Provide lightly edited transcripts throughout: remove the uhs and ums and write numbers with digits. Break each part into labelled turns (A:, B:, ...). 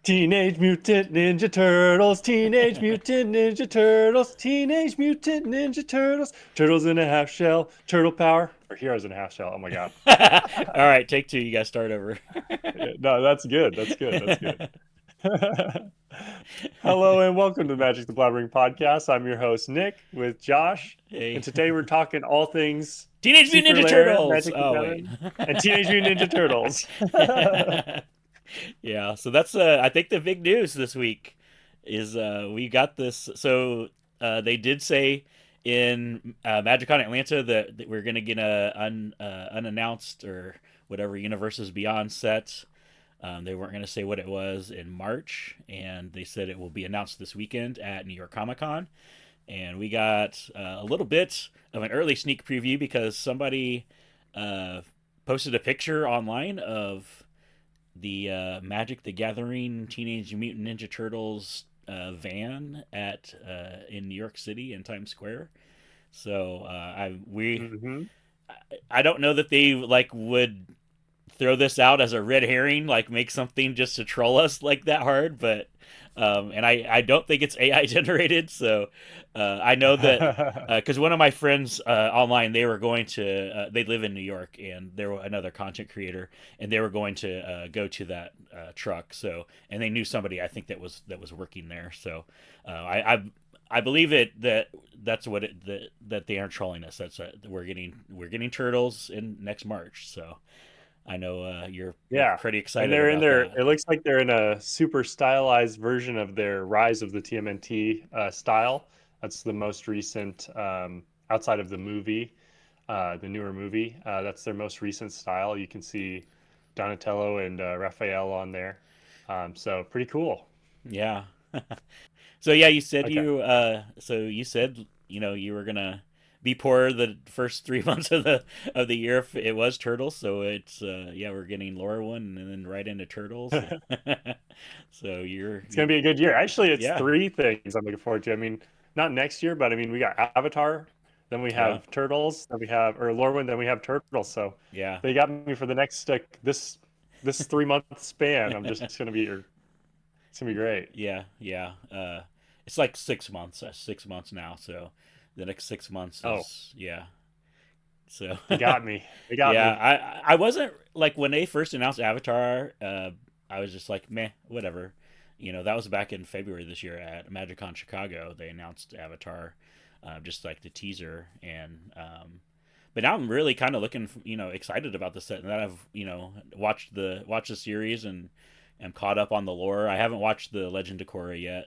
A: Teenage Mutant Ninja Turtles, Teenage Mutant Ninja Turtles, Teenage Mutant Ninja Turtles, Turtles in a Half Shell, Turtle Power, or Heroes in a Half Shell. Oh my God.
B: All right, take two. You got to start over.
A: Yeah, no, that's good. That's good. That's good. Hello and welcome to the Magic the Blabbering podcast. I'm your host, Nick, with Josh. And
B: Hey,
A: today we're talking all things
B: Teenage Mutant
A: Secret
B: Ninja
A: Lair,
B: Turtles.
A: Magic the
B: Oh wait.
A: Gathering, and Teenage Mutant Ninja Turtles.
B: Yeah, so that's I think the big news this week is we got this. So they did say in MagicCon Atlanta that we're gonna get a unannounced or whatever Universes Beyond set. They weren't going to say what it was in March, and they said it will be announced this weekend at New York Comic Con. And we got a little bit of an early sneak preview because somebody uh, posted a picture online of the Magic the Gathering Teenage Mutant Ninja Turtles van at in New York City in Times Square. So
A: Hmm.
B: I don't know that they like would throw this out as a red herring, like make something just to troll us like that hard, but and I don't think it's AI generated. So I know that because one of my friends online, they were going to they live in New York, and they were another content creator, and they were going to go to that truck. So and they knew somebody I think that was working there. So I believe it that that's what it that they aren't trolling us. That's we're getting turtles in next March. So I know you're
A: Yeah.
B: pretty
A: And
B: excited
A: they're in
B: about
A: their,
B: that.
A: it looks like they're in a super stylized version of their Rise of the TMNT style. That's the most recent, outside of the movie, the newer movie. That's their most recent style. You can see Donatello and Raphael on there. So pretty cool.
B: Yeah. So yeah,
A: Okay.
B: you said you were gonna be poor the first 3 months of the year if it was turtles. So it's yeah, we're getting Laura one and then right into turtles. So
A: It's gonna be a good year. Actually, it's
B: yeah,
A: three things I'm looking forward to. I mean, not next year, but I mean, we got Avatar, then we
B: yeah,
A: have Turtles, then we have or Lorwyn, then we have Turtles. So
B: yeah.
A: they got me for the next this 3 month span. I'm just gonna be it's gonna be great.
B: Yeah, yeah. It's like 6 months, 6 months now. So the next 6 months
A: Oh,
B: is yeah. So
A: they got me. They got
B: yeah,
A: me.
B: I wasn't like when they first announced Avatar. I was just like meh, whatever. That was back in February this year at MagicCon Chicago. They announced Avatar, just like the teaser, and but now I'm really kind of looking, excited about the set. And that I've watched the series and am caught up on the lore. I haven't watched the Legend of Korra yet.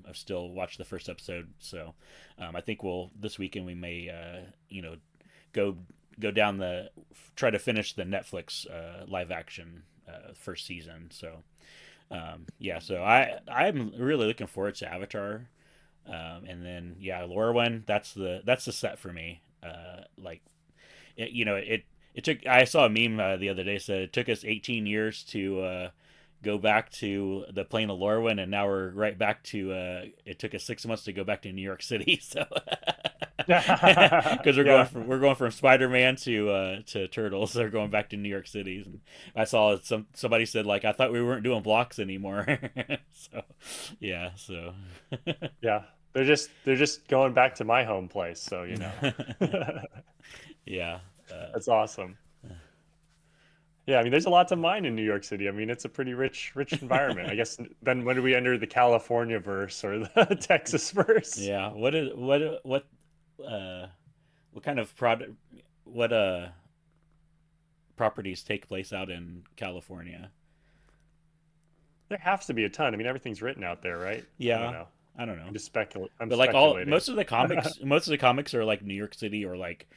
B: I've still watched the first episode, so I think we'll this weekend we may go go down the try to finish the Netflix live action first season. So yeah, so I'm really looking forward to Avatar. And then yeah, Lorwyn, that's the set for me. Like it took. I saw a meme the other day said it took us 18 years to go back to the plane of Lorwyn, and now we're right back to. It took us 6 months to go back to New York City. So because
A: Yeah.
B: we're going from Spider Man to Turtles, they're going back to New York City. And I saw somebody said like I thought we weren't doing blocks anymore. So yeah, so
A: Yeah. They're just going back to my home place, so
B: yeah. Uh,
A: That's awesome. Yeah, I mean, there's a lot to mine in New York City. I mean, it's a pretty rich environment. I guess then when do we enter the California verse or the Texas verse?
B: Yeah. Uh what kind of product what properties take place out in California?
A: There has to be a ton. I mean, everything's written out there, right? I don't
B: Yeah.
A: know.
B: I don't know.
A: I'm
B: But like all
A: speculating.
B: most of the comics are like New York City or like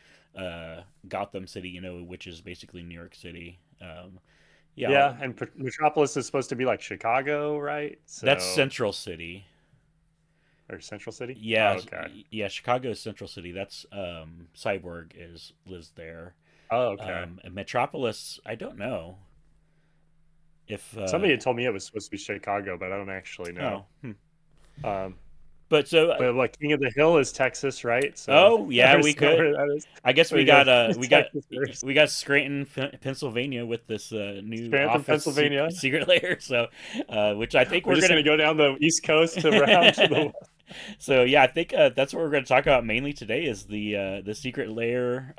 B: Gotham City, which is basically New York City. Yeah,
A: Yeah, and Metropolis is supposed to be like Chicago, right?
B: that's
A: So,
B: Central City.
A: or Central City? Oh,
B: Yeah,
A: okay.
B: yeah, Chicago is Central City. That's Cyborg is lives there.
A: Oh, okay.
B: And Metropolis, I don't know if
A: Somebody had told me it was supposed to be Chicago, but I don't actually know.
B: oh, hmm.
A: Um,
B: But so,
A: But like King of the Hill is Texas, right? So
B: oh
A: I
B: yeah, we
A: just know
B: could.
A: where that is.
B: I guess
A: So you guys
B: we got
A: Texas first.
B: we got Scranton, Pennsylvania, with this new
A: Scranton,
B: office
A: Pennsylvania.
B: secret layer. So, which I think
A: We're
B: we're
A: just
B: gonna.
A: gonna go down the East Coast to around to the west.
B: So yeah, I think that's what we're going to talk about mainly today is the Secret Lair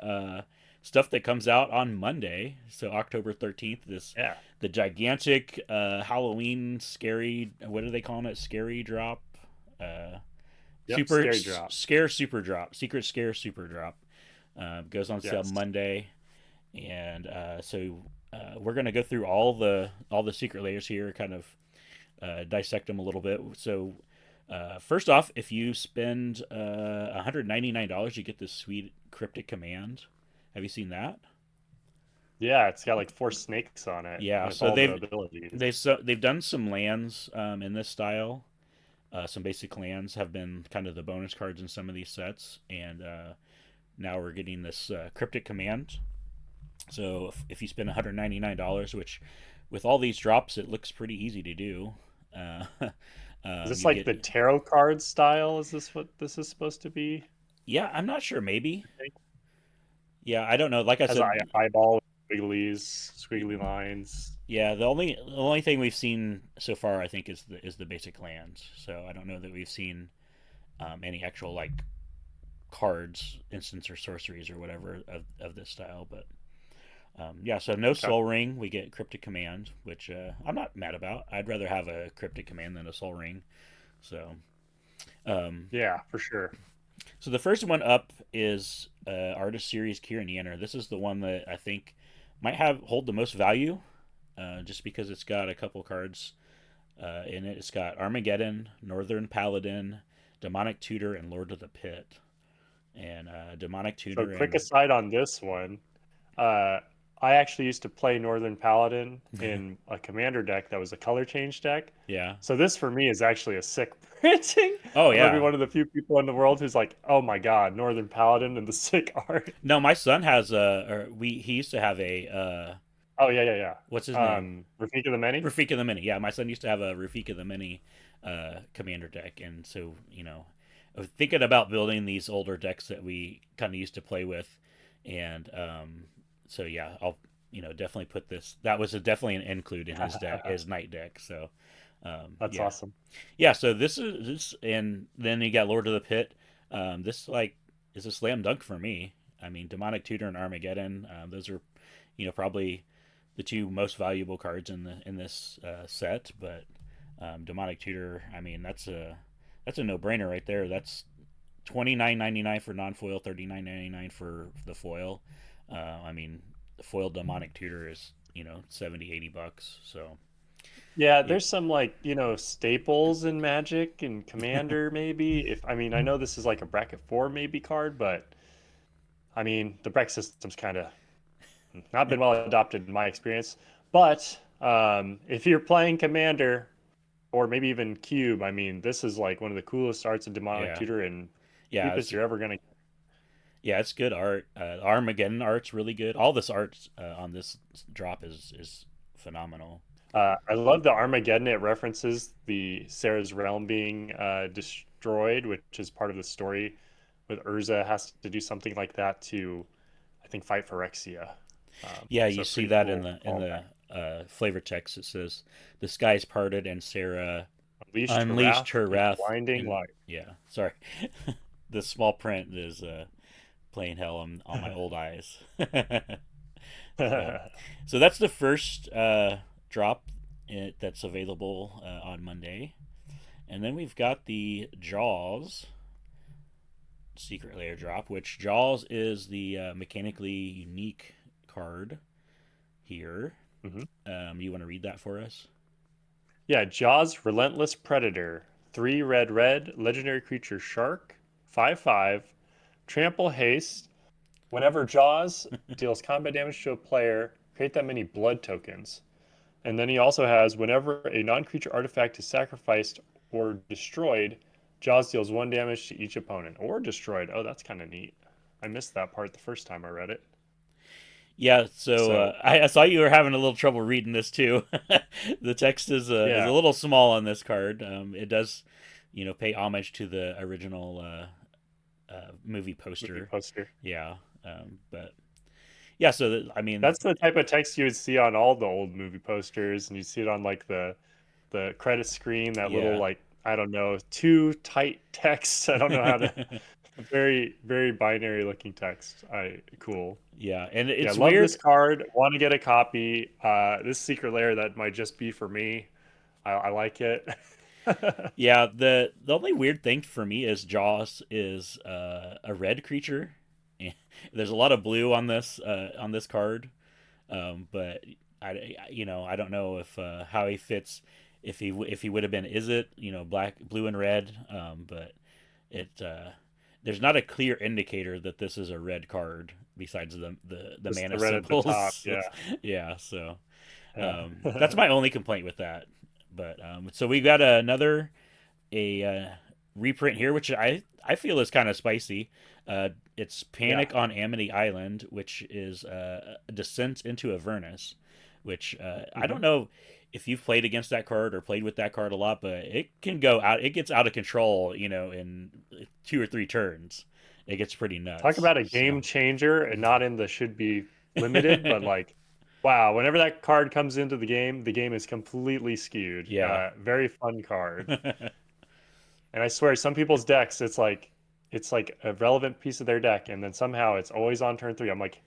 B: stuff that comes out on Monday, so October 13th. This
A: Yeah.
B: the gigantic Halloween scary. What are they calling it? Scary drop.
A: Yep. Scary drop.
B: Scare super drop. Secret scare super drop. Goes on sale
A: Yes.
B: Monday, and we're going to go through all the secret layers here, kind of dissect them a little bit. So first off, if you spend $199, you get this sweet cryptic command. Have you seen that?
A: Yeah, it's got like four snakes on it
B: Yeah.
A: with
B: So
A: all the abilities.
B: they've done some lands in this style. Some basic lands have been kind of the bonus cards in some of these sets, and now we're getting this cryptic command. So if you spend $199, which with all these drops, it looks pretty easy to do. Uh,
A: Is this
B: you
A: like
B: get
A: the tarot card style? Is this what this is supposed to be?
B: Yeah, I'm not sure. Maybe.
A: I think
B: Yeah, I don't know. Like I
A: has an
B: said,
A: eyeball, wigglies, squiggly lines.
B: yeah, the only thing we've seen so far, I think, is the basic lands. So I don't know that we've seen any actual like cards, instants or sorceries or whatever of this style. But yeah, so no
A: Okay.
B: Soul Ring. We get Cryptic Command, which I'm not mad about. I'd rather have a Cryptic Command than a Soul Ring. So um,
A: Yeah, for sure.
B: so the first one up is Artist Series Kieran Yanner. This is the one that I think might have hold the most value, just because it's got a couple cards in it. It's got Armageddon, Northern Paladin, Demonic Tutor, and Lord of the Pit. And Demonic
A: So
B: Tutor
A: quick
B: and
A: aside on this one. Uh, I actually used to play Northern Paladin in a commander deck that was a color change deck.
B: yeah.
A: So this for me is actually a sick printing.
B: Oh
A: I might be
B: yeah.
A: one of the few people in the world who's like, "Oh my God, Northern Paladin and the sick art."
B: No, my son has a. Or we he used to have a.
A: Oh yeah, yeah,
B: What's his
A: yeah.
B: name?
A: Rafika the Many.
B: Rafika the Mini. Yeah, my son used to have a Rafika the Mini commander deck, and so I was thinking about building these older decks that we kind of used to play with, and so yeah, I'll definitely put this. That was definitely an include in his deck, his night deck. So
A: That's
B: yeah,
A: awesome.
B: yeah. So this, and then you got Lord of the Pit. This like is a slam dunk for me. I mean, Demonic Tutor and Armageddon. Those are probably the two most valuable cards in this set. But Demonic Tutor, I mean, that's a no brainer right there. That's 29.99 for non foil, 39.99 for the foil. I mean, the foil Demonic Tutor is 70-80 bucks. So
A: Yeah,
B: yeah,
A: there's some like, staples in Magic and Commander maybe. If I mean, I know this is like a bracket 4 maybe card, but I mean, the bracket system's kind of not been well adopted in my experience. But if you're playing Commander or maybe even Cube, I mean, this is like one of the coolest arts of Demonic
B: yeah,
A: Tutor and
B: yeah.
A: cheapest you're ever gonna.
B: Yeah, it's good art. Armageddon art's really good. All this art on this drop is phenomenal.
A: I love the Armageddon. It references the Sarah's realm being destroyed, which is part of the story. With Urza has to do something like that to, I think, fight Phyrexia.
B: Yeah, you
A: So
B: see
A: pretty
B: that in
A: cool
B: the
A: callback.
B: flavor text. It says the skies parted and Sarah
A: Unleashed her
B: unleashed
A: wrath
B: her
A: in
B: wrath.
A: blinding
B: And
A: light.
B: yeah, sorry, the small print is playing hell on my old eyes. so so that's the first drop that's available on Monday, and then we've got the Jaws Secret Layer drop, which Jaws is the mechanically unique card here.
A: hmm
B: You want to read that for us?
A: Yeah, Jaws, Relentless Predator. 3 red, red, legendary creature Shark. 5/5. Trample Haste. Whenever Jaws deals combat damage to a player, create that many blood tokens. And then he also has whenever a non creature artifact is sacrificed or destroyed, Jaws deals 1 damage to each opponent. Or destroyed. Oh, that's kind of neat. I missed that part the first time I read it.
B: Yeah, so
A: So,
B: I saw you were having a little trouble reading this too. The text is a
A: yeah.
B: little small on this card. It does, pay homage to the original movie
A: movie
B: poster.
A: poster.
B: Yeah, but yeah. So I mean,
A: That's the type of text you would see on all the old movie posters, and you see it on like the credit screen. That little
B: yeah.
A: like I don't know, too tight text. I don't know how to. Very very binary looking text. I cool.
B: Yeah, and
A: Yeah,
B: it's
A: love this
B: weird.
A: card. Want to get a copy. This secret layer that might just be for me. I like it.
B: Yeah, the only weird thing for me is Jaws is a red creature. There's a lot of blue on this card, but I don't know if how he fits if he would have been is it black blue and red, but it there's not a clear indicator that this is a red card besides the
A: Just the
B: mana
A: red at the top.
B: symbols.
A: Yeah,
B: Yeah, so
A: yeah.
B: that's my only complaint with that. But so we got another a reprint here, which I feel is kind of spicy. It's
A: Yeah.
B: Panic on Amity Island, which is a descent into Avernus, which I
A: Hmm.
B: don't know if you've played against that card or played with that card a lot, but it can go out. It gets out of control, in 2 or 3 turns. It gets pretty
A: Talk
B: nuts.
A: about a
B: So
A: game changer, and not in the should be limited, but like, wow, whenever that card comes into the game is completely skewed.
B: yeah.
A: Very fun card. And I swear, some people's decks, it's like a relevant piece of their deck, and then somehow it's always on turn three. I'm like,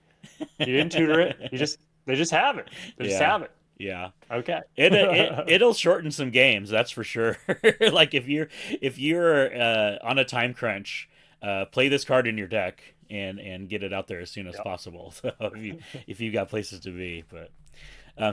A: you didn't tutor it. You just they just have it. They just
B: Yeah.
A: have it.
B: Yeah.
A: Okay.
B: It'll shorten some games, that's for sure. Like if you're on a time crunch, play this card in your deck and get it out there as soon as
A: Yep.
B: possible. So if you got places to be, but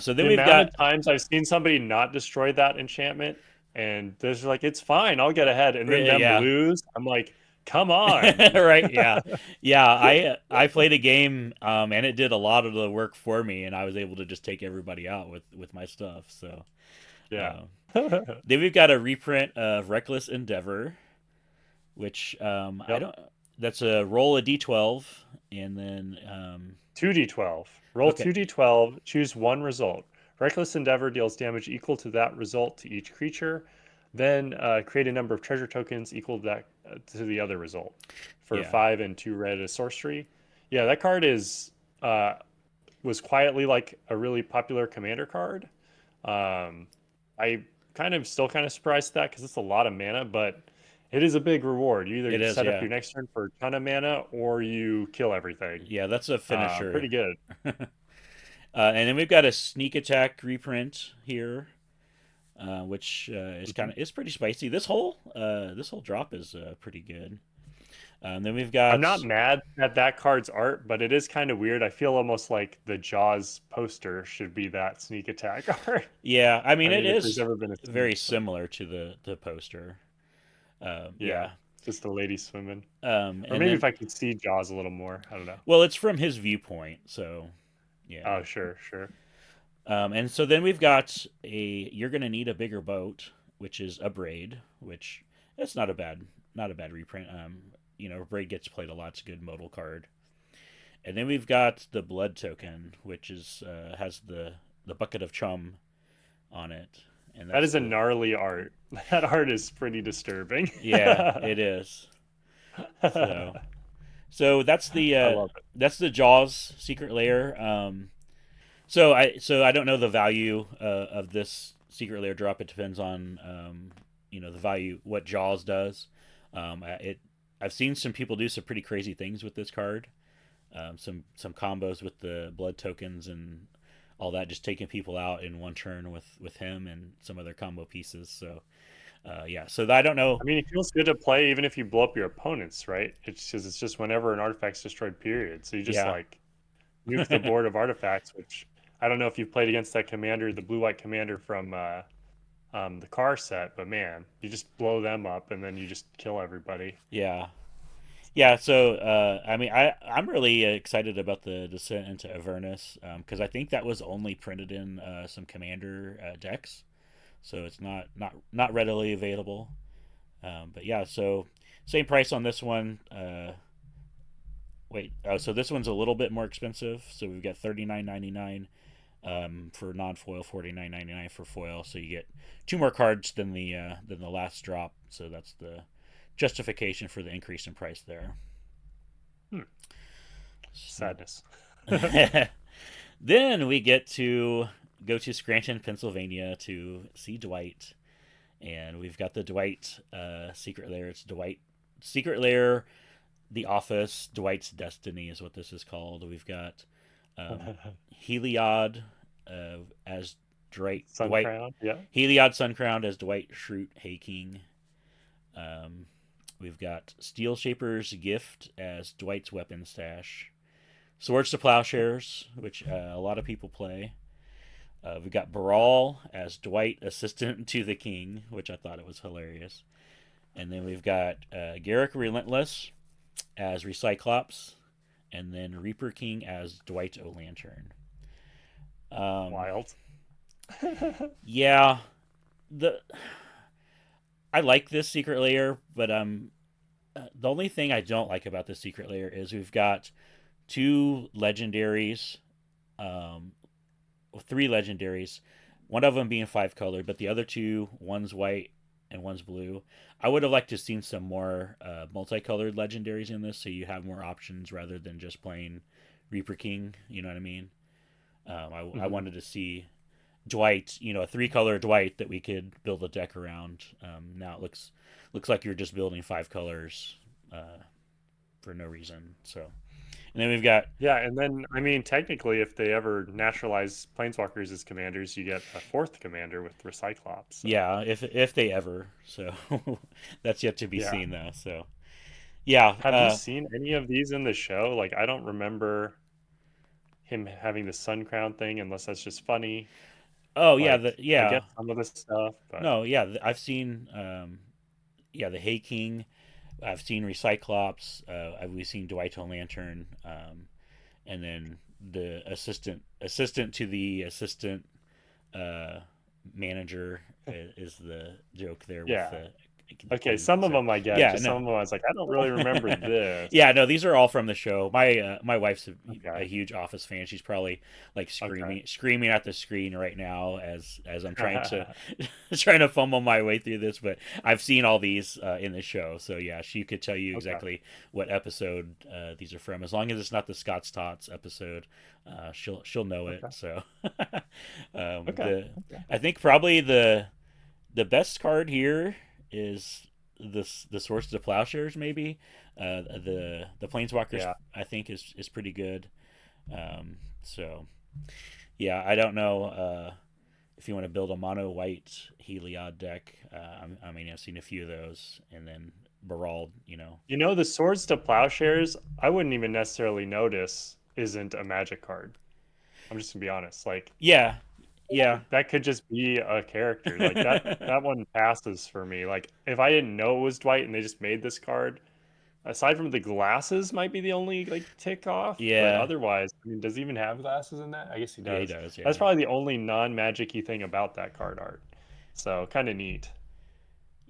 B: so then
A: The
B: we've
A: amount
B: got
A: of times I've seen somebody not destroy that enchantment, and they're just like, it's fine, I'll get ahead, and then them
B: yeah.
A: lose. I'm like, come on.
B: Right, yeah. Yeah, I played a game and it did a lot of the work for me and I was able to just take everybody out with my stuff. So
A: Yeah.
B: um, then we've got a reprint of Reckless Endeavor, which I
A: Yep.
B: don't. That's a roll a d12, and then
A: 2d12. Roll
B: okay,
A: 2d12, choose one result. Reckless Endeavor deals damage equal to that result to each creature. Then create a number of treasure tokens equal to that to the other result. For
B: yeah,
A: 5 and 2 red as sorcery. Yeah, that card is uh, was quietly like a really popular commander card. Um, I still kind of surprised at that because it's a lot of mana, but it is a big reward. You
B: it
A: either
B: is.
A: set up
B: Yeah,
A: your next turn for a ton of mana or you kill everything.
B: yeah, that's a finisher.
A: Pretty good.
B: And then we've got a sneak attack reprint here, which is
A: Mhm.
B: kind of is pretty spicy. This whole drop is pretty good. Then we've
A: I'm
B: got
A: not mad at that card's art, but it is kind of weird. I feel almost like the Jaws poster should be that sneak attack art.
B: yeah. I
A: I
B: mean, it
A: mean, if there's
B: is
A: ever been a
B: very
A: sneak, but
B: similar to the poster.
A: yeah,
B: Yeah.
A: just a lady swimming. Or
B: And
A: maybe if
B: then
A: I could see Jaws a little more. I don't know.
B: well, it's from his viewpoint, so yeah.
A: Oh, sure, sure.
B: And so then we've got a you're gonna need a bigger boat, which is a braid, which it's not a bad reprint. Braid gets played a lot. It's a good modal card. And then we've got the blood token, which is has the bucket of chum on it, and
A: That
B: that's
A: is a
B: the
A: gnarly art. That art is pretty disturbing.
B: yeah, it is. So so
A: I love it.
B: that's the Jaws secret layer. So I don't know the value of this secret layer drop. It depends on the value what Jaws does. I've seen some people do some pretty crazy things with this card. Some combos with the blood tokens and all that, just taking people out in one turn with him and some other combo pieces. So yeah, so I don't know.
A: I mean, it feels good to play even if you blow up your opponents, right? It's just whenever an artifact's destroyed, period. So you just
B: Yeah,
A: like nuke the board of artifacts, which I don't know if you've played against that commander, the blue white commander from the car set, but man, you just blow them up and then you just kill everybody.
B: yeah. Yeah, so I mean, I'm really excited about the descent into Avernus because I think that was only printed in some commander decks, so it's not readily available. But yeah, so same price on this one. Wait, oh, so this one's a little bit more expensive. So we've got 39.99 For non-foil, 49.99 for foil. So you get two more cards than the last drop. So that's the justification for the increase in price there.
A: Hmm.
B: So,
A: Sadness.
B: then we get to go to Scranton, Pennsylvania to see Dwight, and we've got the Dwight Secret Lair. It's Dwight Secret Lair, The Office, Dwight's Destiny is what this is called. We've got um, Heliod as
A: Sun
B: Dwight
A: Crown. Yeah.
B: Heliod Suncrowned as Dwight Schrute Hayking. Um, we've got Steel Shaper's Gift as Dwight's weapon stash. Swords to Plowshares, which a lot of people play. We've got Baral as Dwight, assistant to the king, which I thought it was hilarious. And then we've got Garrick Relentless as Recyclops, and then Reaper King as Dwight O'Lantern. Um,
A: Wild.
B: yeah, the I like this secret layer, but the only thing I don't like about this secret layer is we've got two legendaries, um, three legendaries, one of them being five colored, but the other two, one's white and one's blue. I would have liked to have seen some more multicolored legendaries in this, so you have more options rather than just playing Reaper King. You know what I mean? I
A: Hmm.
B: wanted to see Dwight, a three-color Dwight that we could build a deck around. Now it looks like you're just building five colors for no reason. So, and then we've got
A: Yeah, and then I mean, technically, if they ever naturalize planeswalkers as commanders, you get a fourth commander with Recyclops. So
B: yeah, if they ever. So that's yet to be
A: yeah,
B: seen though. So yeah,
A: have you seen any of these in the show? Like, I don't remember him having the sun crown thing, unless that's just funny.
B: oh yeah,
A: Like, I
B: yeah.
A: get some of this stuff, but
B: No, yeah, I've seen yeah, the Hay King. I've seen Recyclops. We've seen Dwight Lantern, and then the assistant to the assistant uh, manager is the joke there with
A: yeah.
B: the
A: Okay,
B: king.
A: some of
B: So
A: them I get.
B: yeah,
A: Just some
B: no,
A: of them I was like, I don't really remember this.
B: yeah, no, these are all from the show. My wife's
A: Okay,
B: a huge Office fan. She's probably like
A: okay.
B: screaming at the screen right now as I'm trying to trying to fumble my way through this. But I've seen all these in the show, so yeah, she could tell you
A: Okay,
B: exactly what episode these are from. As long as it's not the Scott's Tots episode, she'll know it.
A: okay,
B: So
A: okay,
B: the
A: okay.
B: I think probably the best card here is the Swords to Plowshares maybe. The Planeswalkers
A: Yeah.
B: I think is pretty good. So yeah, I don't know if you want to build a mono white Heliod deck. I mean, I've seen a few of those, and then Baral,
A: You know, the Swords to Plowshares, I wouldn't even necessarily notice isn't a magic card. I'm just gonna be honest. Like
B: yeah, yeah,
A: that could just be a character. Like that one passes for me. Like if I didn't know it was Dwight and they just made this card, aside from the glasses might be the only like tick off, but
B: yeah,
A: otherwise, I mean, does he even have glasses in that? I guess he
B: yeah. He
A: does.
B: does.
A: That's
B: Yeah,
A: probably the only non-magic-y thing about that card art. So kind of neat.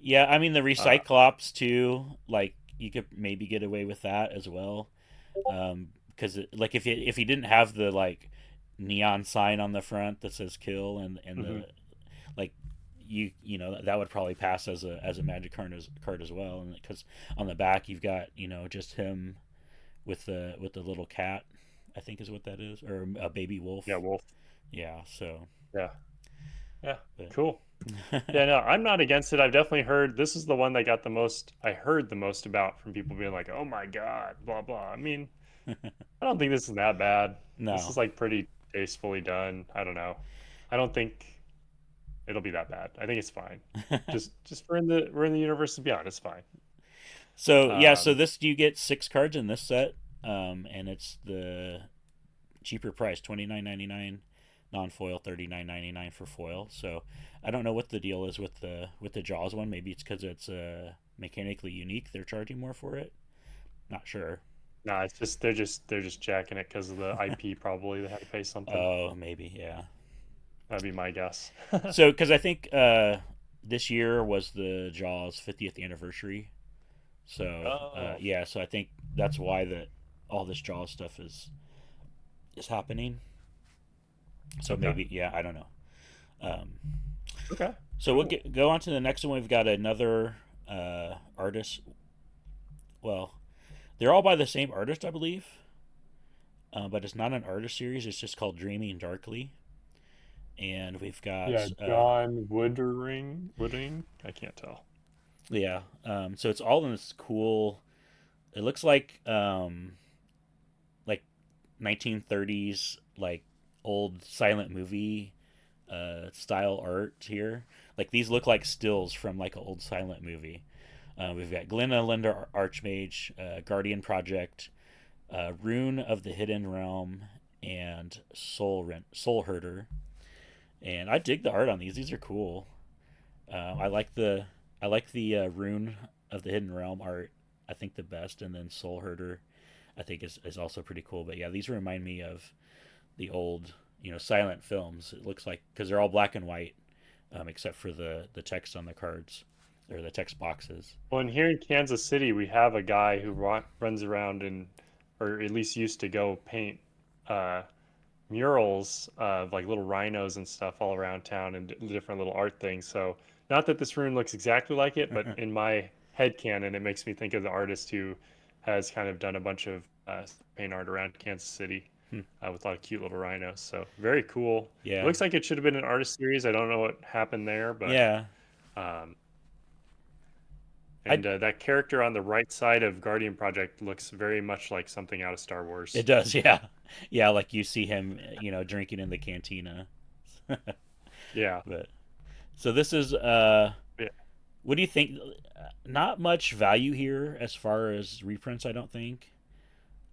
B: yeah. I mean, the
A: Uh,
B: Recyclops too. Like you could maybe get away with that as well. Because like if he didn't have the like neon sign on the front that says kill and
A: mhm.
B: the like that would probably pass as a magic card as well, and because on the back you've got just him with the little cat, I think is what that is, or a baby
A: Yeah,
B: wolf.
A: Wolf.
B: Yeah, so
A: Yeah, yeah,
B: but
A: cool. Yeah, no, I'm not against it. I've definitely heard this is the one that got the most. I heard the most about from people being like, "Oh my God," blah blah. I mean, I don't think this is that bad. This
B: no.
A: is like pretty tastefully done. I don't know. I don't think it'll be that bad. I think it's fine. Just we're in the universe to be honest, it's fine.
B: So yeah, so
A: Um,
B: this you get six cards in this set, and it's the cheaper price, 29.99 non-foil, 39.99 for foil. So I don't know what the deal is with the Jaws one. Maybe it's because it's mechanically unique. They're charging more for it. Not sure.
A: no, it's just they're just jacking it because of the IP. Probably they had to pay something.
B: Oh, maybe yeah.
A: That'd be my guess.
B: So because I think this year was the Jaws 50th anniversary. So
A: Oh,
B: yeah, so I think that's why that all this Jaws stuff is happening. So
A: Okay.
B: maybe, yeah, I don't know. Um,
A: Okay.
B: so we'll
A: Cool.
B: go on to the next one. We've got another artist. Well, they're all by the same artist, I believe, but it's not an artist series. It's just called Dreaming Darkly, and we've
A: Yeah,
B: got
A: John Woodring. I can't tell.
B: yeah. So it's all in this cool. It looks like 1930s like old silent movie style art here. Like these look like stills from like an old silent movie. We've got Glenna Linder Archmage, Guardian Project, Rune of the Hidden Realm, and Soul Herder. And I dig the art on these. These are cool. I like the Rune of the Hidden Realm art. I think the best, and then Soul Herder, I think is also pretty cool. But yeah, these remind me of the old silent films. It looks like because they're all black and white, except for the text on the cards or the text boxes.
A: Well, and here in Kansas City, we have a guy who runs around and, or at least used to go paint uh, murals of like little rhinos and stuff all around town and different little art things. So, not that this rune looks exactly like it, but in my head canon, it makes me think of the artist who has kind of done a bunch of paint art around Kansas City
B: Hmm.
A: with a lot of cute little rhinos. So, very cool. It
B: Yeah,
A: looks like it should have been an artist series. I don't know what happened there, but.
B: yeah.
A: Um,
B: I
A: and that character on the right side of Guardian Project looks very much like something out of Star
B: It
A: Wars.
B: does. Yeah, yeah. Like you see him, drinking in the cantina.
A: Yeah.
B: But so this is
A: Yeah.
B: what do you think? Not much value here as far as reprints. I don't think.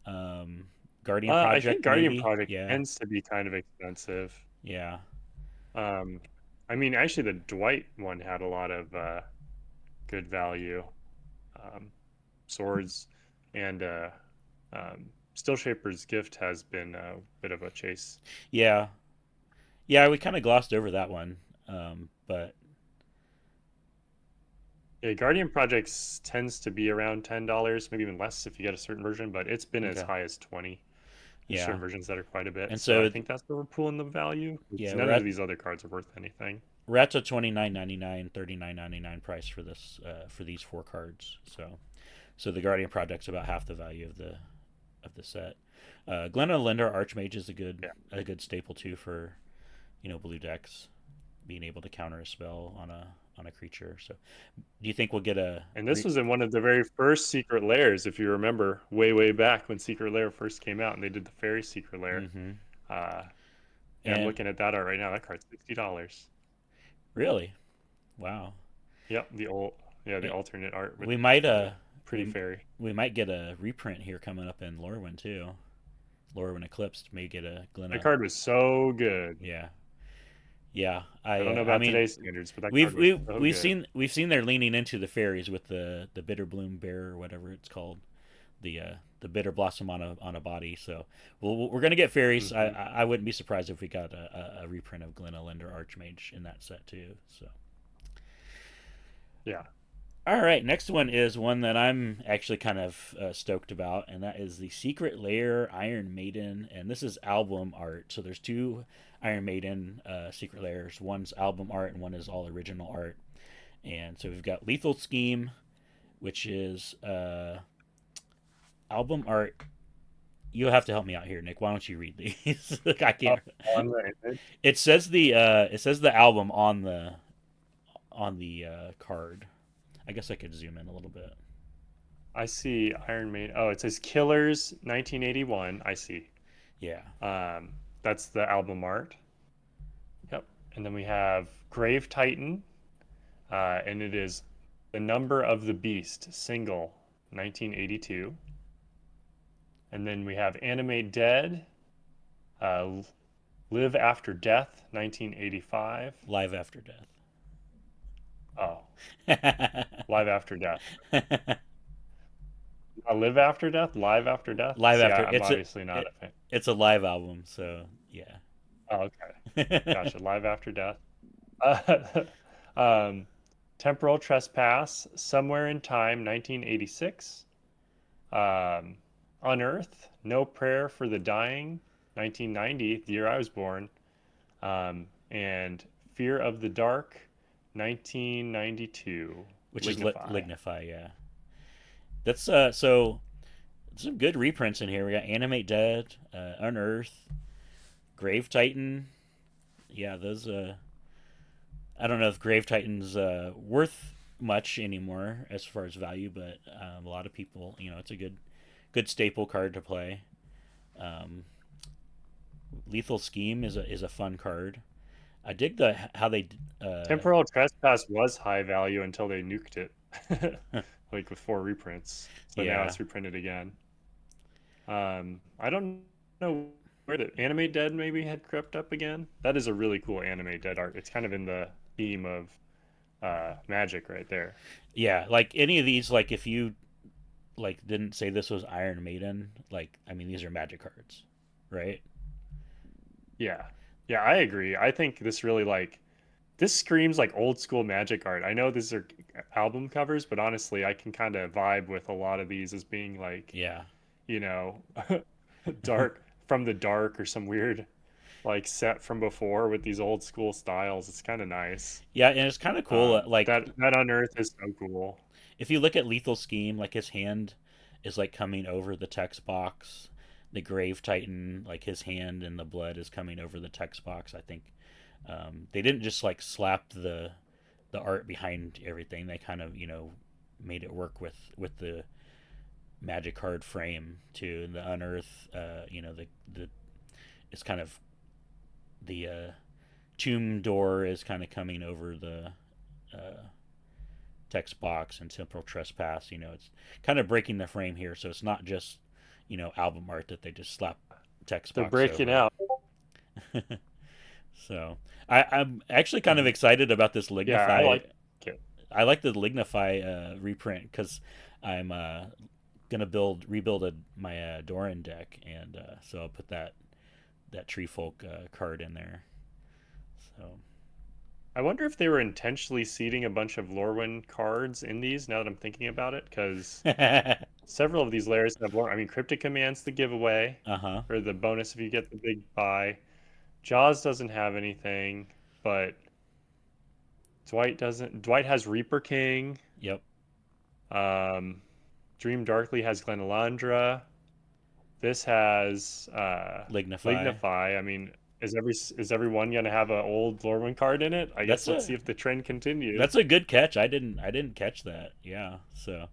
B: Um, Guardian
A: I think
B: Project
A: Guardian
B: maybe.
A: Project
B: Yeah,
A: tends to be kind of expensive.
B: yeah.
A: Um, I mean, actually, the Dwight one had a lot of good value. Um, Swords and Still Shaper's Gift has been a bit of a chase.
B: Yeah, yeah, we kind of glossed over that one, but
A: Yeah, Guardian Projects tends to be around $10, maybe even less if you get a certain version, but it's been as
B: okay,
A: high as 20. There's
B: yeah.
A: certain versions that are quite a bit.
B: And
A: So I
B: so,
A: think that's where we're pulling the value because
B: yeah,
A: none of these other cards are worth anything.
B: we're at the 29.99, 39.99 price for this for these four cards. So the Guardian Project's about half the value of the set. Glenna Linder Archmage is
A: Yeah.
B: a good staple too for blue decks being able to counter a spell on a creature. So do you think we'll get a
A: And this was in one of the very first Secret Lairs, if you remember, way, way back when Secret Lair first came out and they did the Fairy Secret Lair.
B: mm-hmm.
A: Uh, yeah, I'm
B: And
A: looking at that art right now. That card's $60.
B: really, wow.
A: Yep, the
B: Eh,
A: alternate art with
B: We might
A: the pretty
B: we
A: fairy.
B: we might get a reprint here coming up in Lorwyn too. Lorwyn Eclipsed may get a
A: That
B: Glenna.
A: card was so good.
B: Yeah, yeah.
A: I don't know
B: I
A: about
B: mean,
A: today's standards, but that card was so good.
B: we've seen they're leaning into the fairies with the bitter bloom bear or whatever it's called, the bitter blossom on a body. So we're gonna get fairies.
A: Hmm.
B: I wouldn't be surprised if we got a reprint of Glenna Linder Archmage in that set too. So
A: Yeah.
B: all right, next one is one that I'm actually kind of stoked about, and that is the Secret Lair Iron Maiden, and this is album art. So there's two Iron Maiden Secret Lairs. One's album art, and one is all original art. And so we've got Lethal Scheme, which is album art. You'll have to help me out here, Nick. Why don't you read these? I
A: Up
B: can't.
A: on the image,
B: It says the album on the card. I guess I could zoom in a little bit.
A: I see Iron Maiden. Oh, it says Killers 1981. I see.
B: Yeah.
A: That's the album art. Yep. And then we have Grave Titan, and it is The Number of the Beast, single, 1982. And then we have Animate Dead, uh, Live After Death, 1985.
B: Live After Death.
A: Oh, Live After Death. Live After Death? Live After Death?
B: Live
A: See,
B: After
A: I'm
B: it's
A: obviously not a fan.
B: it's a live album, so yeah.
A: Oh, okay. Gotcha. Live After Death. Uh, um, Temporal Trespass, Somewhere in Time, 1986. Unearth, No Prayer for the Dying, 1990, the year I was born. And Fear of the Dark, 1992,
B: which is
A: Lignify.
B: Lignify. Yeah, that's so some good reprints in here. We got Animate Dead, Unearth, Grave Titan. Yeah, those. I don't know if Grave Titan's worth much anymore as far as value, but a lot of people, it's a good staple card to play. Um, Lethal Scheme is a fun card. I dig the how they
A: Temporal Trespass was high value until they nuked it, like with four reprints. So now
B: yeah.
A: it's reprinted again. I don't know where the Anime Dead maybe had crept up again. That is a really cool Anime Dead art. It's kind of in the theme of Magic right there.
B: Yeah, like any of these, like if you like didn't say this was Iron Maiden, like I mean these are Magic cards, right?
A: Yeah, yeah, I agree. I think this really like this screams like old school Magic art. I know these are album covers, but honestly, I can kind of vibe with a lot of these as being like,
B: Yeah,
A: you know, dark from the dark or some weird like set from before with these old school styles. It's kind of nice.
B: yeah, and it's kind of cool. Like
A: That Unearth is so cool.
B: if you look at Lethal Scheme, like his hand is like coming over the text box. The Grave Titan, like his hand and the blood is coming over the text box. I think they didn't just like slap the art behind everything. They kind of made it work with the Magic card frame too. And the Unearth, the it's kind of the tomb door is kind of coming over the uh, text box, and Temporal Trespass. It's kind of breaking the frame here, so it's not just album art that they just slap text
A: They're
B: box
A: breaking
B: over.
A: out.
B: So I'm actually kind of
A: Mhm.
B: excited about this
A: Yeah, I
B: Lignify.
A: like it.
B: I like the Lignify reprint because I'm gonna rebuild my Doran deck, and so I'll put that Tree Folk card in there. So
A: I wonder if they were intentionally seeding a bunch of Lorwyn cards in these. Now that I'm thinking about it, because
B: uh
A: several of these layers have Lore. I mean, Cryptic Command's the giveaway
B: huh.
A: or the bonus if you get the big buy. Jaws doesn't have anything, but Dwight doesn't. Dwight has Reaper King.
B: Yep.
A: Um, Dream Darkly has Glenalandra. This has
B: Lignify.
A: Lignify. I mean, is everyone gonna have an old Lorwyn card in it? I
B: That's
A: guess let's
B: a
A: see if the trend continues.
B: that's a good catch. I didn't catch that. Yeah. So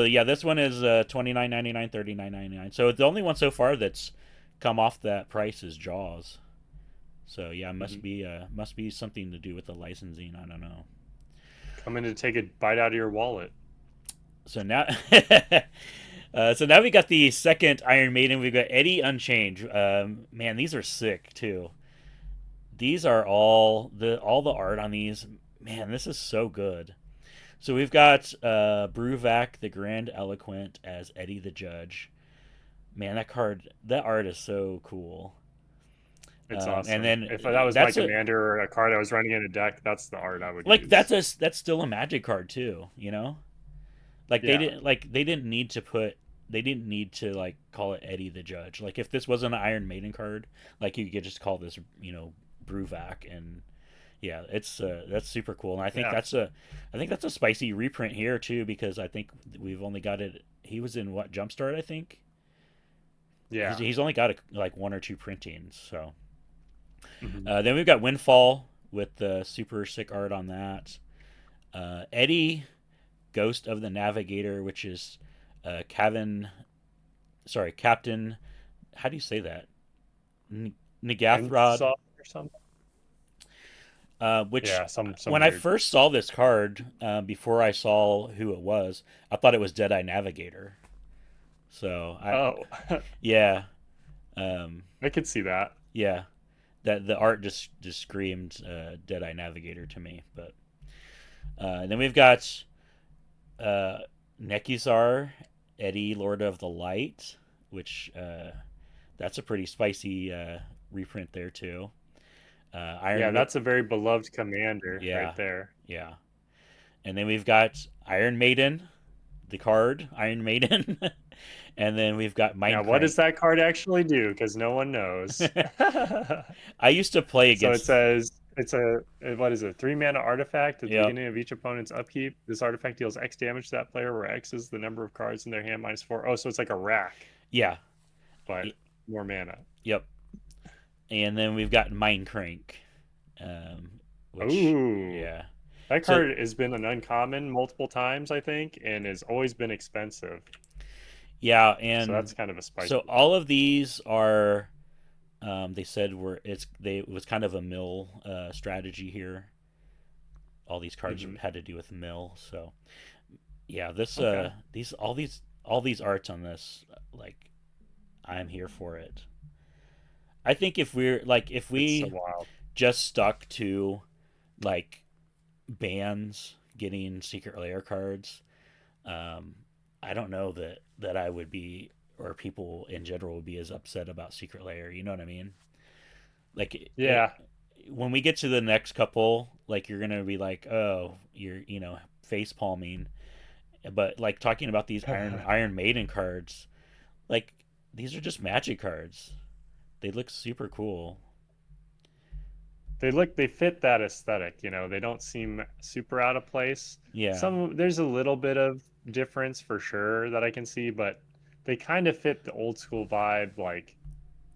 B: yeah, this one is 29.99, 39.99. So the only one so far that's come off that price is Jaws. So yeah,
A: Mhm.
B: must be something to do with the licensing. I don't know.
A: Coming to take a bite out of your wallet.
B: So now, so now we got the second Iron Maiden. We've got Eddie Unchained. Man, these are sick too. These are all the art on these. Man, this is so good. So we've got Bruvac, the Grand Eloquent, as Eddie the Judge. Man, that art is so cool.
A: It's
B: And
A: awesome.
B: then
A: If that was my
B: that's a
A: commander or a card I was running in a deck, that's the art I would
B: like
A: use.
B: that's still a Magic card too. Like
A: Yeah.
B: they didn't need to like call it Eddie the Judge. Like if this wasn't an Iron Maiden card, like you could just call this Bruvac, and yeah, it's that's super cool. And
A: Yeah.
B: I think that's a spicy reprint here too, because I think we've only got it. He was in what Jumpstart, I think.
A: Yeah.
B: He's only got like one or two printings. So
A: Hmm.
B: then we've got Windfall with the super sick art on that. Eddie, Ghost of the Navigator, which is Kevin. Sorry, Captain. How do you say that?
A: And
B: Nagathrod.
A: saw or something.
B: Which
A: Yeah. Some
B: when I
A: weird.
B: first saw this card, before I saw who it was, I thought it was Deadeye Navigator. So
A: Oh,
B: yeah, um,
A: I could see that.
B: yeah, that the art just screamed Deadeye Navigator to me. But then we've got uh, Nekizar, Eddie, Lord of the Light, which that's a pretty spicy reprint there too.
A: Yeah,
B: Iron,
A: that's a very beloved commander right
B: yeah,
A: there.
B: yeah, and then we've got Iron Maiden, the card Iron Maiden, and then we've got
A: Now, what does
B: Minecrank.
A: that card actually do? Because no one knows.
B: I used to play
A: So it
B: against.
A: says it's a what is it? 3 mana artifact at the
B: Yep.
A: beginning of each opponent's upkeep. This artifact deals X damage to that player, where X is the number of cards in their hand minus four. Oh, so it's like a rack,
B: Yeah.
A: but more mana.
B: Yep. And then we've got Minecrank, which
A: Ooh,
B: yeah.
A: that
B: So
A: card has been an uncommon multiple times, I think, and has always been expensive.
B: yeah,
A: So
B: and
A: that's kind of a
B: so
A: spicy
B: all of these are they said were it was kind of a mill strategy here. All these
A: one.
B: cards
A: Hmm.
B: had to do with mill. So yeah, this
A: Okay.
B: these arts on this, like, I'm here for it. I think if
A: It's so
B: we
A: wild.
B: just stuck to like bands getting Secret Lair cards, um, I don't know that I would be, or people in general would be as upset about Secret Lair. You know what I mean? Like
A: Yeah.
B: when we get to the next couple, like you're gonna be like, oh, you're face palming. But like talking about these Iron Maiden cards, like these are just Magic cards. They look super cool.
A: They fit that aesthetic, they don't seem super out of place.
B: Yeah.
A: There's a little bit of difference for sure that I can see, but they kind of fit the old school vibe. Like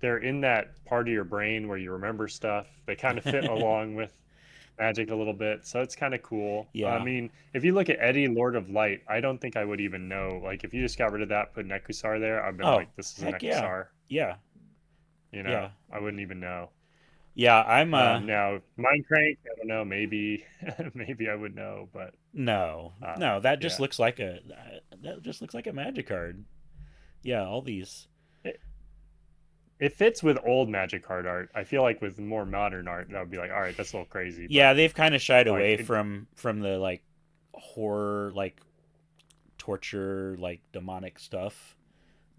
A: they're in that part of your brain where you remember stuff. They kind of fit along with Magic a little bit, so it's kind of cool. I
B: Yeah.
A: mean, if you look at Eddie, Lord of Light, I don't think I would even know. Like if you just got rid of that, put Nekusar there, I've been
B: Oh,
A: like, this is a
B: heck yeah.
A: Nekusar.
B: Yeah. Yeah.
A: I wouldn't even know.
B: Yeah, I'm
A: Now Minecraft, I don't know, maybe maybe I would know, but
B: no.
A: uh,
B: No, that just
A: yeah,
B: looks like a Magic card. Yeah, all these.
A: it, it fits with old Magic card art. I feel like with more modern art, that would be like, all right, that's a little crazy, but
B: Yeah, they've kind of shied
A: like
B: away
A: it,
B: from the like horror, like torture, like demonic stuff.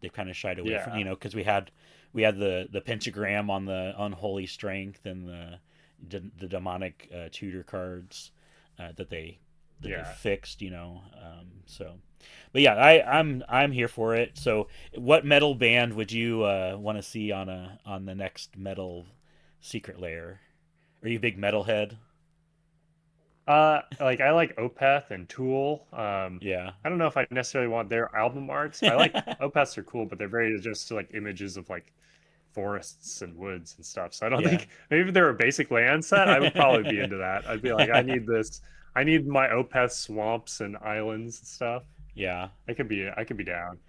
B: They've kind of shied away from,
A: yeah,
B: because we had the pentagram on the unholy strength and the demonic tutor cards that they
A: yeah.
B: fixed. So, but yeah, I'm here for it. So, what metal band would you want to see on the next metal Secret Lair? Are you a big metalhead?
A: Like I like Opeth and Tool.
B: Yeah.
A: I don't know if I necessarily want their album arts. I like Opeths are cool, but they're very just like images of like forests and woods and stuff. So I don't
B: Yeah.
A: think maybe if they were a basic land set, I would probably be into that. I'd be like, I need this. I need my Opeth swamps and islands and stuff.
B: Yeah.
A: I could be down.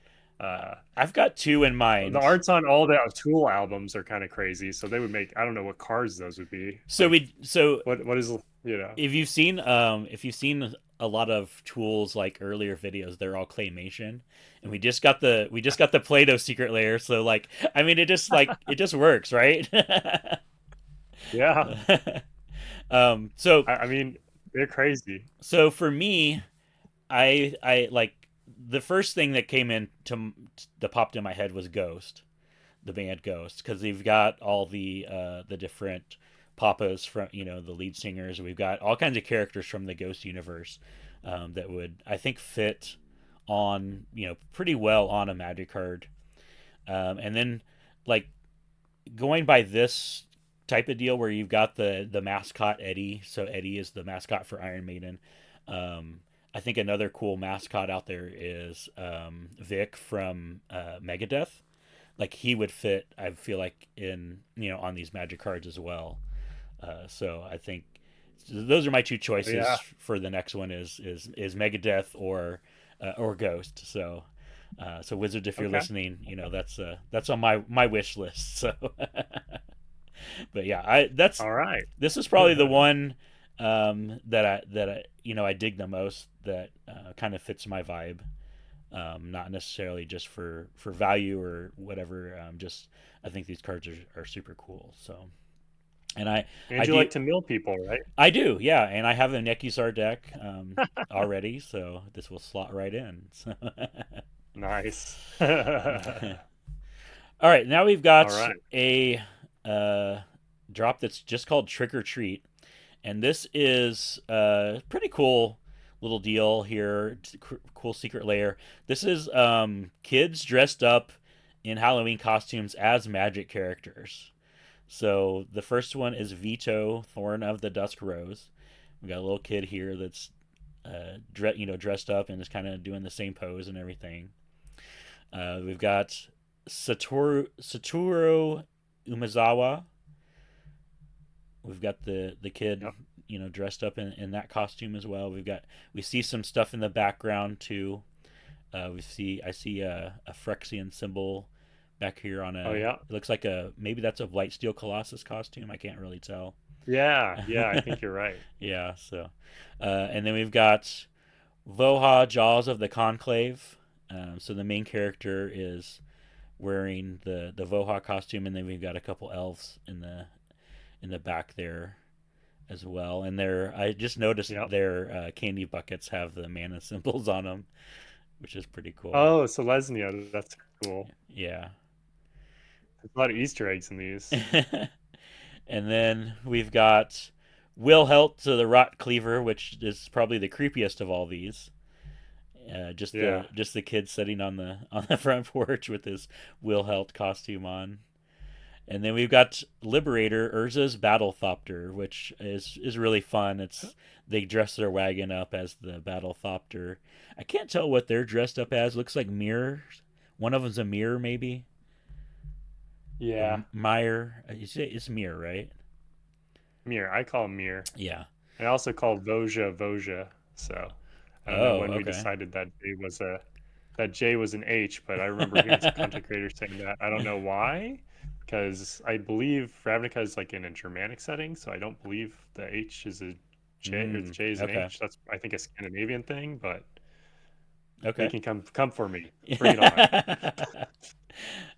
A: Uh,
B: I've got two in
A: the
B: mind.
A: arts on all the Tool albums are kind of crazy. So they would make I don't know what cars those would be.
B: So
A: Like
B: we so
A: what is you know?
B: if you've seen a lot of Tools like earlier videos, they're all claymation, and we just got the Play-Doh Secret Lair. So like, I mean, it just works, right?
A: Yeah.
B: So
A: I mean, they're crazy.
B: so for me, I like the first thing that came in that popped in my head was Ghost, the band Ghost, because they've got all the different papas from the lead singers. We've got all kinds of characters from the Ghost universe that would, I think, fit on pretty well on a Magic card. And then like going by this type of deal where you've got the mascot Eddie. So Eddie is the mascot for Iron Maiden. I think another cool mascot out there is Vic from Megadeth. Like he would fit, I feel like, in on these Magic cards as well. So I think those are my two choices
A: Yeah.
B: for the next one is Megadeth or Ghost. So Wizard, if you're
A: Okay.
B: listening, that's on my wish list. So, but yeah, I that's
A: All right.
B: this is probably the one that I dig the most. That kind of fits my vibe. Not necessarily just for value or whatever. Just I think these cards are super cool. So, and I
A: And you
B: do
A: like to mill people, right?
B: I do, yeah, and I have a Nekuzar deck already, so this will slot right in. So.
A: Nice.
B: All right, now we've
A: All
B: got
A: right.
B: a uh, drop that's just called Trick or Treat, and this is pretty cool little deal here. Cool secret layer. This is kids dressed up in Halloween costumes as magic characters. So the first one is Vito, Thorn of the Dusk Rose. We got a little kid here that's dressed up and is kind of doing the same pose and everything. We've got Satoru Umezawa. We've got the kid,
A: Yep.
B: dressed up in that costume as well. We see some stuff in the background too. I see a Phyrexian symbol back here on
A: Oh
B: a.
A: yeah.
B: It looks like a maybe that's a Blightsteel Colossus costume. I can't really tell.
A: Yeah. Yeah. I think you're right.
B: Yeah. So, and then we've got Voha Jaws of the Conclave. So the main character is wearing the Voha costume, and then we've got a couple elves in the back there as well. And I just noticed
A: Yep.
B: their candy buckets have the mana symbols on them, which is pretty cool.
A: Oh, Selesnya. That's cool.
B: Yeah.
A: There's a lot of Easter eggs in these.
B: And then we've got Wilhelt to the Rot Cleaver, which is probably the creepiest of all these.
A: Yeah.
B: Just the kid sitting on the front porch with his Wilhelt costume on. And then we've got Liberator, Urza's Battlethopter, which is really fun. It's They dress their wagon up as the Battlethopter. I can't tell what they're dressed up as. Looks like mirrors. One of them's a mirror, maybe. Or
A: Yeah.
B: Meyer. You say it's mirror, right?
A: Mir. I call him Mir.
B: Yeah.
A: I also call Voja Voja. So I don't know
B: Oh,
A: when we
B: okay.
A: decided that J was an H, but I remember hearing some content creators saying that. I don't know why, because I believe Ravnica is like in a Germanic setting, so I don't believe the H is a J or the
B: Mm,
A: J is an
B: okay.
A: H. That's I think a Scandinavian thing, but they
B: Okay.
A: can come for me. Bring it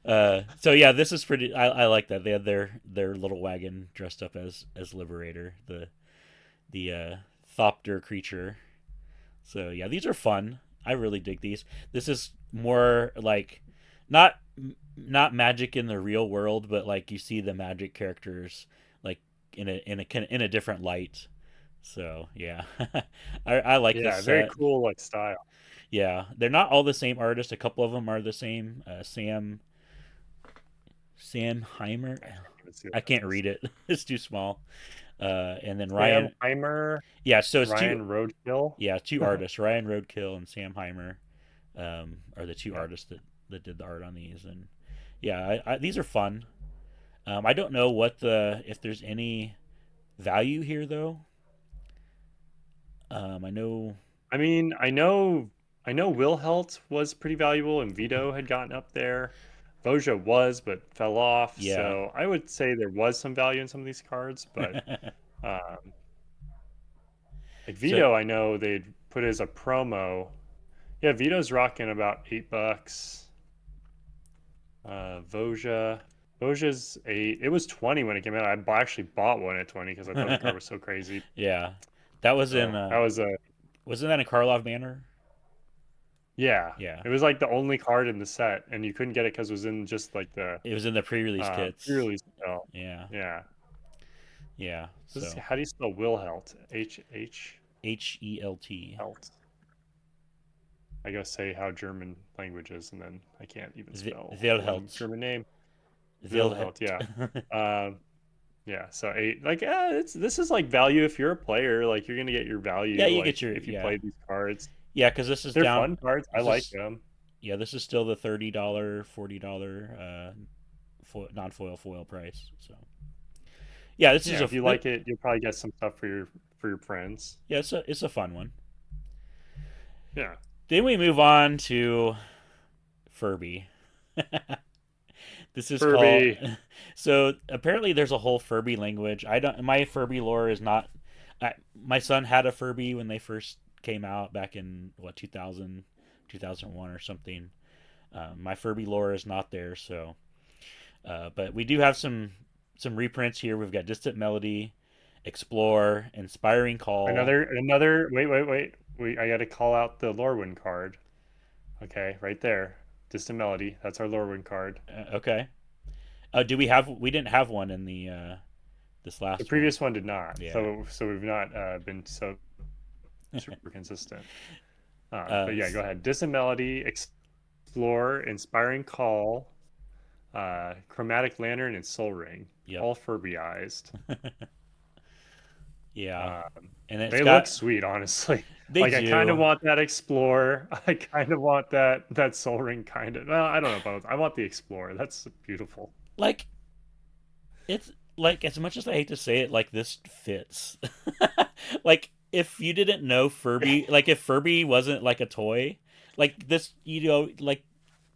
A: on.
B: So yeah, this is pretty. I like that they had their little wagon dressed up as Liberator, the Thopter creature. So yeah, these are fun. I really dig these. This is more like not not magic in the real world, but like you see the magic characters like in a different light. So yeah, I like this
A: Yeah, very
B: set.
A: cool like style.
B: Yeah, they're not all the same artist. A couple of them are the same. Sam Heimer.
A: I can't even see what
B: I
A: that
B: can't
A: is.
B: read it. It's too small. And then
A: Sam
B: Ryan.
A: Heimer,
B: Yeah, so it's two.
A: Ryan Roadkill.
B: Yeah, two artists, Ryan Roadkill and Sam Heimer, are the two
A: Yeah.
B: artists that did the art on these. And yeah, these are fun. I don't know if there's any value here though. I know.
A: I mean, I know Wilhelt was pretty valuable and Vito had gotten up there. Voja was, but fell off.
B: Yeah.
A: So I would say there was some value in some of these cards, but um, like
B: So
A: Vito, I know they'd put as a promo. Yeah, Vito's rocking about $8. Voja, Voja's it was 20 when it came out. Actually bought one at 20 because I thought the card was so crazy.
B: yeah, that was in.
A: So that was a
B: Wasn't that in Karlov Manor?
A: yeah.
B: Yeah,
A: It was like the only card in the set, and you couldn't get it because it was in just like the
B: it was in the pre-release kits.
A: pre-release spell.
B: Yeah,
A: Yeah.
B: yeah. So
A: How do you spell Wilhelt? H
B: Helt.
A: Helt. I gotta say how German language is, and then I can't even spell one
B: Wilhelt.
A: German name.
B: Wilhelt.
A: Wilhelt, yeah. Um, yeah. So eight, like, this is like value if you're a player. Like, you're gonna get your
B: Yeah,
A: value,
B: you
A: like
B: get your
A: if you play these cards.
B: yeah, because this is
A: They're
B: down.
A: fun cards. I
B: This
A: like
B: is
A: them.
B: yeah, this is still the $30, $40 non foil foil price. So yeah, this is
A: Yeah, if you like it, you'll probably get some stuff for your friends.
B: yeah, it's a fun one.
A: Yeah.
B: Then we move on to Furby. This is called.
A: Furby.
B: So apparently, there's a whole Furby language. I don't. My Furby lore is not. My son had a Furby when they first came out back in what 2000, 2001 or something. My Furby lore is not there, so. But we do have some reprints here. We've got Distant Melody, Explore, Inspiring Call.
A: Another. Wait. I got to call out the Lorwyn card. Okay, right there. Distant Melody. That's our Lorwyn card.
B: Okay. Do we have? We didn't have one in the this
A: The
B: last one.
A: previous one did not.
B: Yeah.
A: So we've not been so super consistent. But
B: Uh,
A: yeah, go ahead. Distant melody, explore, inspiring call, chromatic lantern, and soul ring,
B: yep.
A: all Furbyized.
B: Yeah.
A: Um,
B: And it's
A: they look
B: got
A: sweet, honestly.
B: they
A: Like I kind of
B: do
A: want that explore. I kind of want that soul ring kind of. Well, I don't know about. I want the explorer. That's beautiful.
B: like it's like as much as I hate to say it, like this fits. Like if you didn't know Furby, like if Furby wasn't like a toy, like this, like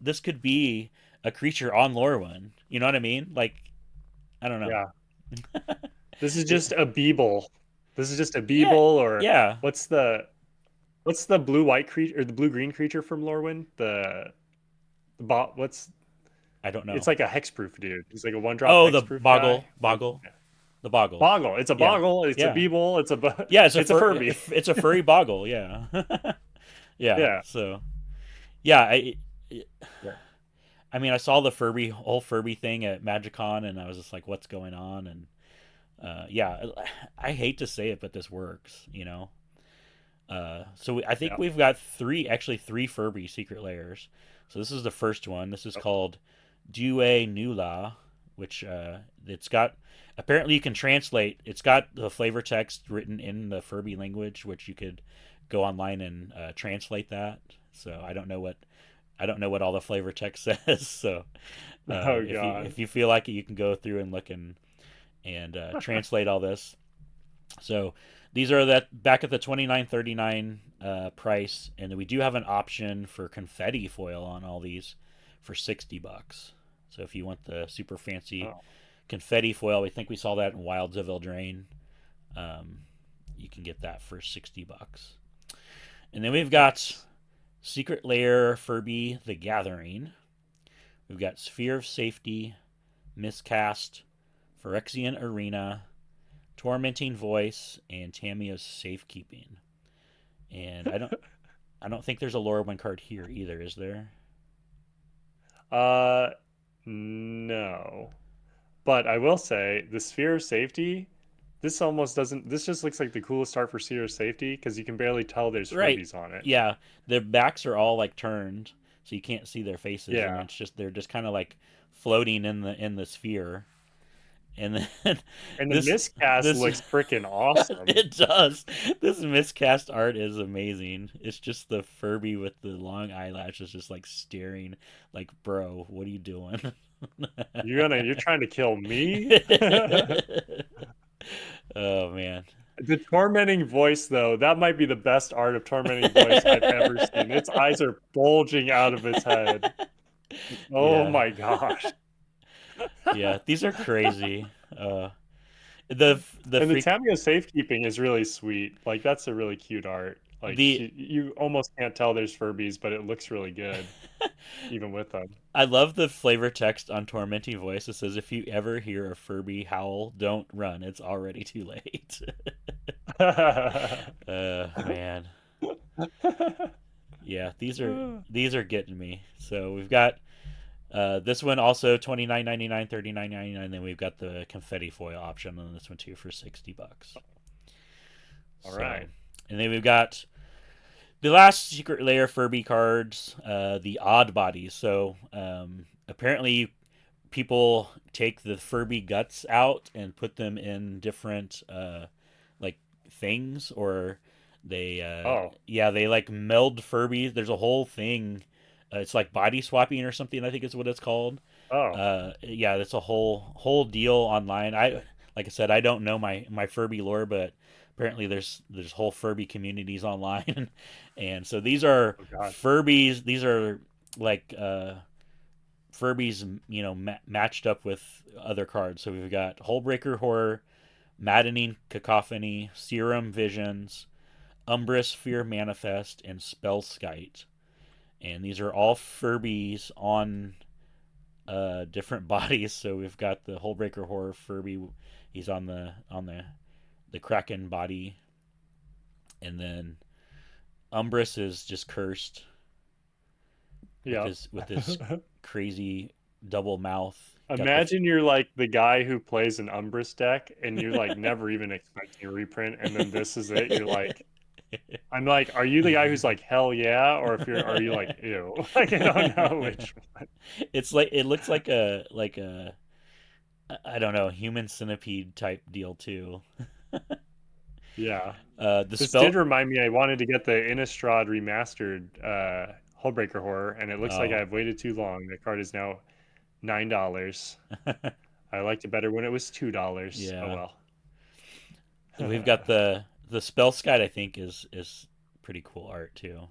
B: this could be a creature on Lorwyn. You know what I mean? Like I don't know.
A: Yeah. This is
B: It,
A: just a Beeble. This is just a
B: yeah,
A: Beeble, or
B: yeah.
A: what's the blue white creature or the blue green creature from Lorwyn? The bot. What's
B: I don't
A: It's
B: know.
A: like a hexproof dude. He's like a one drop
B: Oh, the
A: hexproof guy.
B: boggle, the boggle.
A: Boggle. It's a
B: Yeah,
A: boggle. It's a
B: yeah,
A: Beeble.
B: yeah. It's a
A: It's a Furby.
B: it's a furry boggle. Yeah, yeah.
A: Yeah.
B: So yeah,
A: Yeah.
B: I mean, I saw the whole Furby thing at MagicCon, and I was just like, "What's going on?" And yeah, I hate to say it, but this works. I think
A: Yeah.
B: we've got actually three Furby secret layers. So this is the first one. This is called Due Nula, which it's got. Apparently, you can translate. It's got the flavor text written in the Furby language, which you could go online and translate that. So I don't know what all the flavor text says. So
A: Oh
B: if
A: God.
B: you feel like it, you can go through and look and translate all this. So these are that back at the $29.39 price, and we do have an option for confetti foil on all these for $60. So if you want the super fancy
A: Oh.
B: confetti foil, we think we saw that in Wilds of Eldraine. Um, you can get that for $60. And then we've got
A: Nice.
B: Secret Lair Furby the Gathering. We've got Sphere of Safety, Miscast, Phyrexian Arena, Tormenting Voice, and Tamiya's Safekeeping. And I don't think there's a Lorwyn card here either, is there?
A: Uh, no. But I will say the sphere of safety. This almost doesn't. This just looks like the coolest art for sphere of safety because you can barely tell there's
B: Right.
A: Furbies on it.
B: Yeah. Their backs are all like turned, so you can't see their faces, and
A: Yeah.
B: it's just they're just kind of like floating in the sphere. And then
A: And the
B: this
A: miscast
B: this
A: looks freaking awesome.
B: it does. This miscast art is amazing. It's just the Furby with the long eyelashes just like staring like, "Bro, what are you doing?"
A: You're trying to kill me?
B: Oh man.
A: The tormenting voice, though, that might be the best art of tormenting voice I've ever seen. Its eyes are bulging out of its head. Oh
B: Yeah.
A: my gosh.
B: Yeah, these are crazy. The
A: And the
B: freak
A: Tamio safekeeping is really sweet. Like that's a really cute art. Like
B: the
A: you almost can't tell there's Furbies, but it looks really good even with them.
B: I love the flavor text on Tormenting Voice. It says, "If you ever hear a Furby howl, don't run. It's already too late." Man. Yeah, these are getting me. So we've got this one also 29.99, 39.99. Then we've got the confetti foil option on this one too for $60.
A: All
B: So,
A: right.
B: and then we've got the last Secret Lair Furby cards, the odd bodies. So apparently, people take the Furby guts out and put them in different like things, or they
A: Oh,
B: yeah, they like meld Furbies. There's a whole thing. It's like body swapping or something. I think is what it's called.
A: oh,
B: Yeah, that's a whole deal online. Like I said, I don't know my Furby lore, but apparently there's whole Furby communities online, and so these are
A: oh gosh.
B: Furbies. These are like Furbies, matched up with other cards. So we've got Hullbreaker Horror, Maddening Cacophony, Serum Visions, Umbrous Fear Manifest, and Spellskite. And these are all Furbies on different bodies. So we've got the Hullbreaker Horror Furby. He's on the Kraken body, and then Umbrus is just cursed
A: Yeah.
B: with his crazy double mouth. Got the
A: Imagine you're like the guy who plays an Umbris deck and you're like never even expecting a reprint, and then this is it. You're like, I'm like, are you the guy who's like, hell yeah, or if you're, are you like, ew? Like, I don't know which one.
B: It's like it looks like a I don't know, human centipede type deal too.
A: Yeah,
B: The
A: this did
B: spell.
A: remind me. I wanted to get the Innistrad remastered Hullbreaker Horror, and it looks like
B: Oh,
A: I've waited too long. The card is now $9. I liked it better when it was $2. Oh
B: yeah.
A: well.
B: We've got the spell skite. I think is pretty cool art too.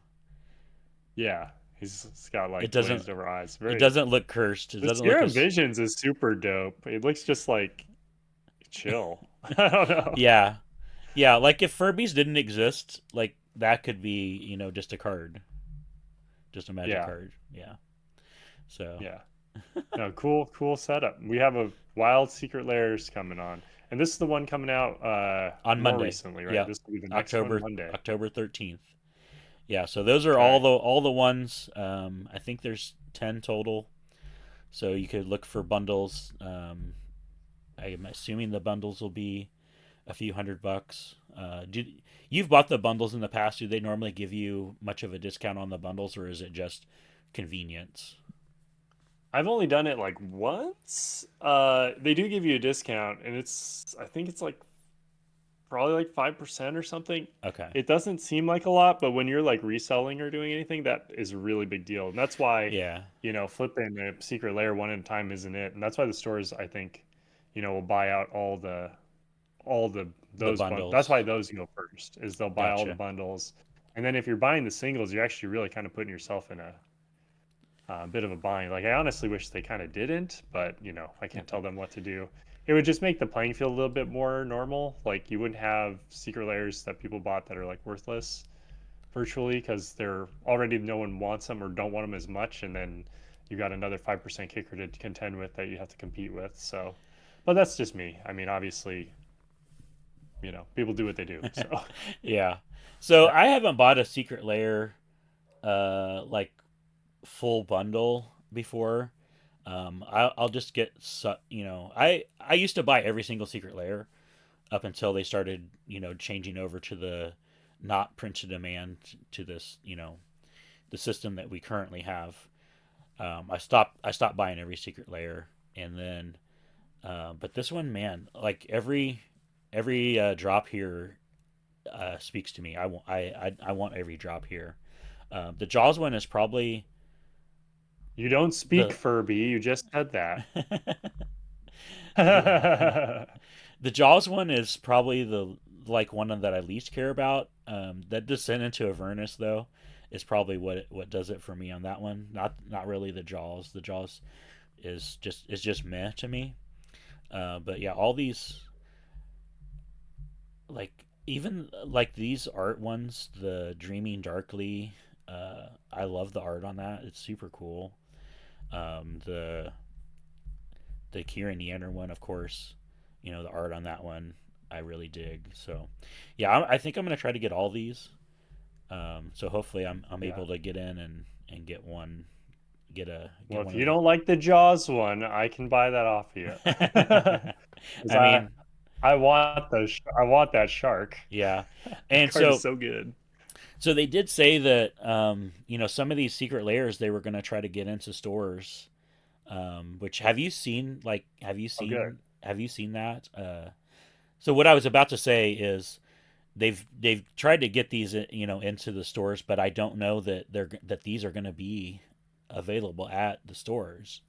A: Yeah, he's got
B: It
A: like
B: doesn't
A: glazed over eyes.
B: it
A: Very.
B: doesn't look cursed. It
A: The
B: doesn't look
A: Serum
B: as
A: Visions is super dope. It looks just like chill. I don't know.
B: yeah. Yeah, like if Furbies didn't exist, like that could be, just a card, just a magic
A: Yeah,
B: card. Yeah. So,
A: yeah. No, cool setup. We have a Wild Secret Lairs coming on, and this is the one coming out
B: on
A: more
B: Monday.
A: recently, right?
B: Yeah.
A: This will be the next one
B: October
A: Monday.
B: October 13th. Yeah, so those are
A: Okay.
B: all the ones. I think there's 10 total. So you could look for bundles. I'm assuming the bundles will be a few $100. You've bought the bundles in the past? Do they normally give you much of a discount on the bundles, or is it just convenience?
A: I've only done it like once. They do give you a discount, and I think it's like probably like 5% or something.
B: Okay.
A: It doesn't seem like a lot, but when you're like reselling or doing anything, that is a really big deal. And that's why,
B: Yeah.
A: flipping a secret layer one at a time isn't it. And that's why the stores, I think, will buy out all the
B: The
A: those that's why
B: bundles.
A: those go first, is they'll buy all the
B: Gotcha.
A: bundles. And then if you're buying the singles, you're actually really kind of putting yourself in a bit of a bind. Like I honestly wish they kind of didn't, but I can't tell them what to do. It would just make the playing field a little bit more normal. Like you wouldn't have secret layers that people bought that are like worthless virtually because they're already no one wants them or don't want them as much, and then you got another 5% kicker to contend with that you have to compete with. So, but that's just me. I mean, obviously, people do what they do. So,
B: Yeah. So
A: yeah.
B: I haven't bought a secret layer like full bundle before. I'll just get I used to buy every single secret layer up until they started changing over to the not print to demand to this the system that we currently have. I stopped buying every secret layer, and then but this one, man, like every drop here speaks to me. I want every drop here. The Jaws one is probably
A: You don't speak
B: the
A: Furby. You just said that.
B: the the Jaws one is probably the like one that I least care about. That Descent into Avernus though is probably what does it for me on that one. Not really the Jaws. The Jaws is just meh to me. But yeah, all these like even like these art ones, the Dreaming Darkly. I love the art on that. It's super cool. The Kieran Yeaner one, of course. The art on that one I really dig. So yeah, I think I'm gonna try to get all these. So hopefully I'm
A: Yeah.
B: able to get in and get one
A: Well,
B: get
A: if
B: one
A: you
B: of the.
A: don't like the Jaws one, I can buy that off you. Because
B: I mean,
A: I want that shark.
B: yeah,
A: That
B: and
A: card is
B: so
A: so good.
B: they did say that some of these secret layers they were gonna try to get into stores. Which
A: Oh, good.
B: have you seen that? So what I was about to say is they've tried to get these into the stores, but I don't know that these are going to be available at the stores.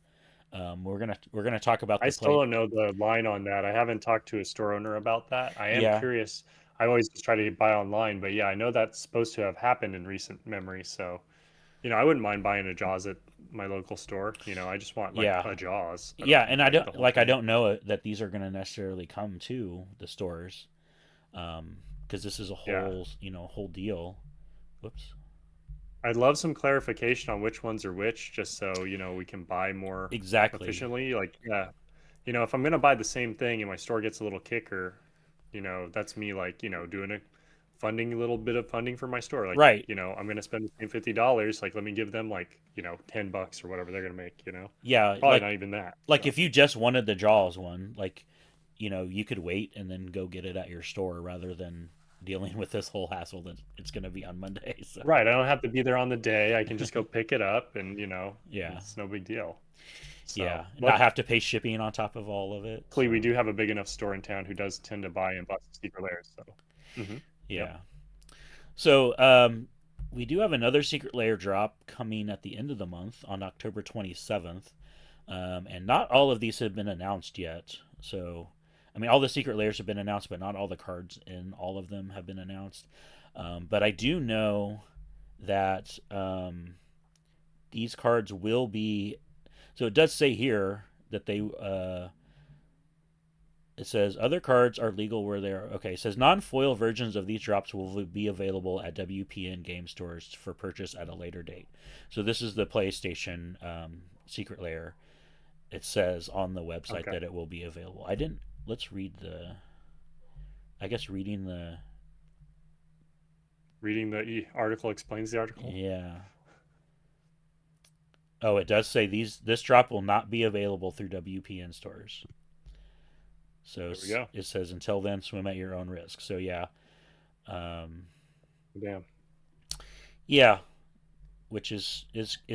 B: We're gonna talk about
A: I
B: the
A: still
B: play.
A: don't know the line on that. I haven't talked to a store owner about that. I am
B: Yeah,
A: curious. I always just try to buy online, but yeah, I know that's supposed to have happened in recent memory. So, I wouldn't mind buying a Jaws at my local store. I just want like
B: yeah,
A: a Jaws. I don't
B: yeah,
A: need
B: and I
A: like
B: don't
A: the whole
B: like I
A: thing.
B: don't know that these are going to necessarily come to the stores because this is a
A: Yeah.
B: whole deal. Whoops.
A: I'd love some clarification on which ones are which, just so, we can buy more
B: Exactly.
A: efficiently. Like, yeah, if I'm gonna buy the same thing and my store gets a little kicker, that's me like, doing a little bit of funding for my store. Like,
B: Right.
A: I'm gonna spend the same $50. Like, let me give them like, $10 or whatever they're gonna make.
B: Yeah.
A: Probably not even that.
B: Like
A: So
B: if you just wanted the Jaws one, like you could wait and then go get it at your store rather than. dealing with this whole hassle that it's going to be on Monday. So
A: Right. I don't have to be there on the day. I can just go pick it up, and
B: yeah,
A: it's no big deal.
B: yeah,
A: So,
B: not
A: but
B: have to pay shipping on top of all of it.
A: luckily, we
B: So
A: do have a big enough store in town who does tend to buy and bust Secret Lairs. So, yep.
B: yeah, so we do have another Secret Lair drop coming at the end of the month on October 27th. And not all of these have been announced yet. So, I mean, all the Secret Lairs have been announced, but not all the cards in all of them have been announced. But I do know that these cards will be. So it does say here that they. It says other cards are legal where they are. Okay, it says non-foil versions of these drops will be available at WPN game stores for purchase at a later date. So this is the PlayStation Secret Lair. It says on the website
A: Okay.
B: that it will be available. I didn't. Let's read the. I guess reading the.
A: Reading the article explains the article.
B: Yeah. Oh, it does say this drop will not be available through WPN stores. So
A: There we go.
B: it says until then, swim at your own risk. So yeah, um,
A: Damn.
B: yeah, which is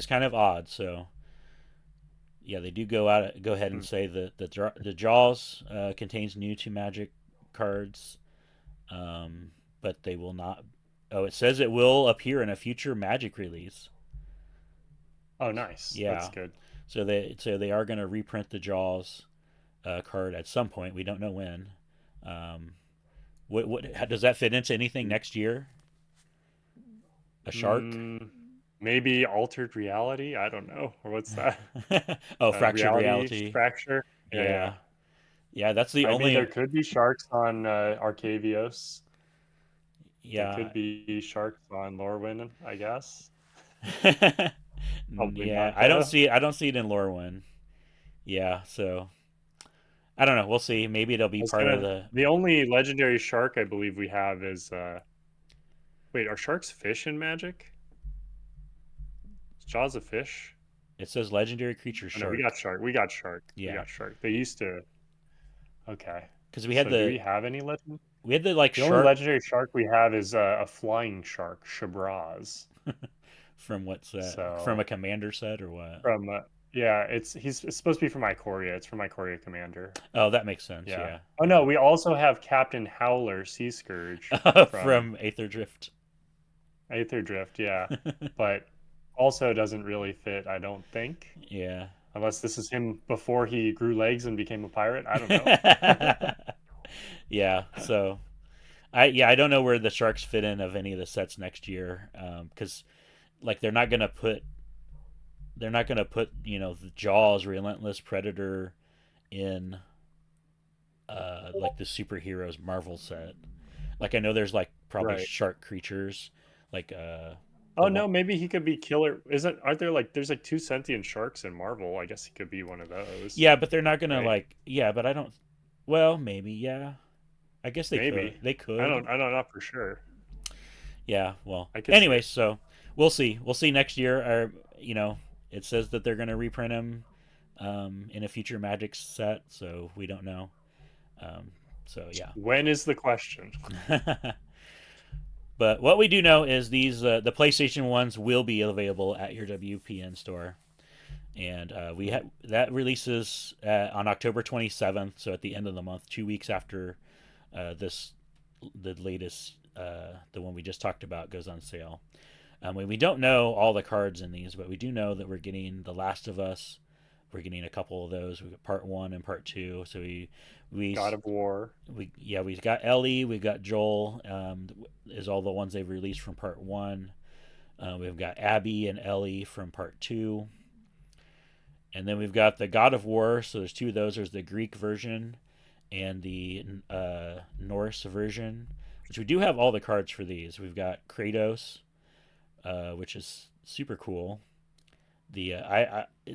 B: kind of odd. So yeah, they do go ahead and
A: Hmm.
B: say that the Jaws contains new to Magic cards, but they will not. Oh, it says it will appear in a future Magic release.
A: Oh, nice. That's
B: Yeah,
A: good.
B: so they are going to reprint the Jaws card at some point. We don't know when. Um, what how, does that fit into anything next year? A shark?
A: Mm, maybe altered reality. I don't know. Or what's that?
B: Oh, fractured
A: Reality
B: reality.
A: fracture. Yeah, yeah.
B: Yeah, yeah. That's the
A: I mean, there
B: only.
A: could be sharks on Arcavios. There
B: Yeah,
A: could be sharks on Lorwyn, I guess. Probably
B: yeah.
A: not
B: I don't
A: though.
B: see. I don't see it in Lorwyn. Yeah, so I don't know. We'll see. Maybe it'll
A: I
B: be
A: was
B: part of
A: gonna.
B: the.
A: The only legendary shark I believe we have is wait, are sharks fish in Magic? Is Jaws a fish?
B: It says legendary creature
A: Oh no, we
B: shark.
A: got shark. We got shark. We
B: Yeah,
A: got shark. They used to. Okay.
B: because
A: So do we have any legend?
B: we had the like
A: The only
B: shark
A: legendary shark we have is a flying shark, Shabraz.
B: from what set? From a
A: So
B: commander set or what?
A: from yeah, it's supposed to be from Ikoria. It's from Ikoria Commander.
B: Oh, that makes sense.
A: Yeah.
B: Yeah,
A: Oh no, we also have Captain Howler Sea Scourge from
B: from Aether Drift.
A: Aether Drift. Yeah, but also doesn't really fit. I don't think,
B: Yeah.
A: unless this is him before he grew legs and became a pirate. I don't know.
B: Yeah. So I don't know where the sharks fit in of any of the sets next year, because like they're not gonna put the Jaws Relentless Predator in like the superheroes Marvel set. Like I know there's like probably
A: Right.
B: shark creatures, like the
A: Oh
B: one.
A: no, maybe he could be killer. Isn't aren't there like there's like two sentient sharks in Marvel? I guess he could be one of those,
B: Yeah, but they're not gonna
A: right?
B: like. Yeah, but I don't. Well, maybe. Yeah, I guess they could.
A: Maybe.
B: They could.
A: I don't know for sure.
B: Yeah. Well.
A: I could see
B: Anyway,
A: it.
B: so we'll see. We'll see next year. Or it says that they're gonna reprint him in a future Magic set, so we don't know. Um, so yeah.
A: When is the question?
B: But what we do know is the PlayStation ones will be available at your WPN store, and we had that releases on October 27th, so at the end of the month, 2 weeks after this the latest the one we just talked about goes on sale. We don't know all the cards in these, but we do know that we're getting The Last of Us. We're getting a couple of those. We got part one and part two. So we
A: God of War.
B: we've got Ellie, we've got Joel. Is all the ones they've released from part one. We've got Abby and Ellie from part two, and then we've got the God of War. So there's two of those. There's the Greek version and the Norse version, which we do have all the cards for these. We've got Kratos, which is super cool. The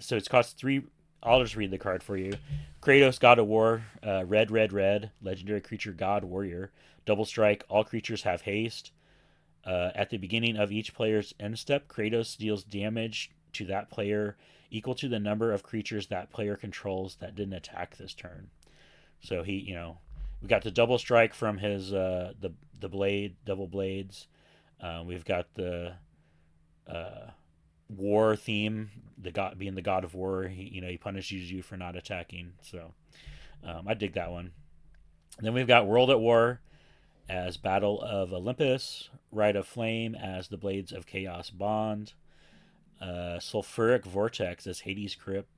B: so it's cost three. I'll just read the card for you. Kratos, God of War, red, red, red, legendary creature, God, warrior, double strike. All creatures have haste. At the beginning of each player's end step, Kratos deals damage to that player equal to the number of creatures that player controls that didn't attack this turn. So we got the double strike from his the blade, double blades. We've got the uh, war theme, the god being the god of war. He punishes you for not attacking. So I dig that one. And then we've got World at War as Battle of Olympus, Rite of Flame as the Blades of Chaos Bond, Sulfuric Vortex as Hades Crypt,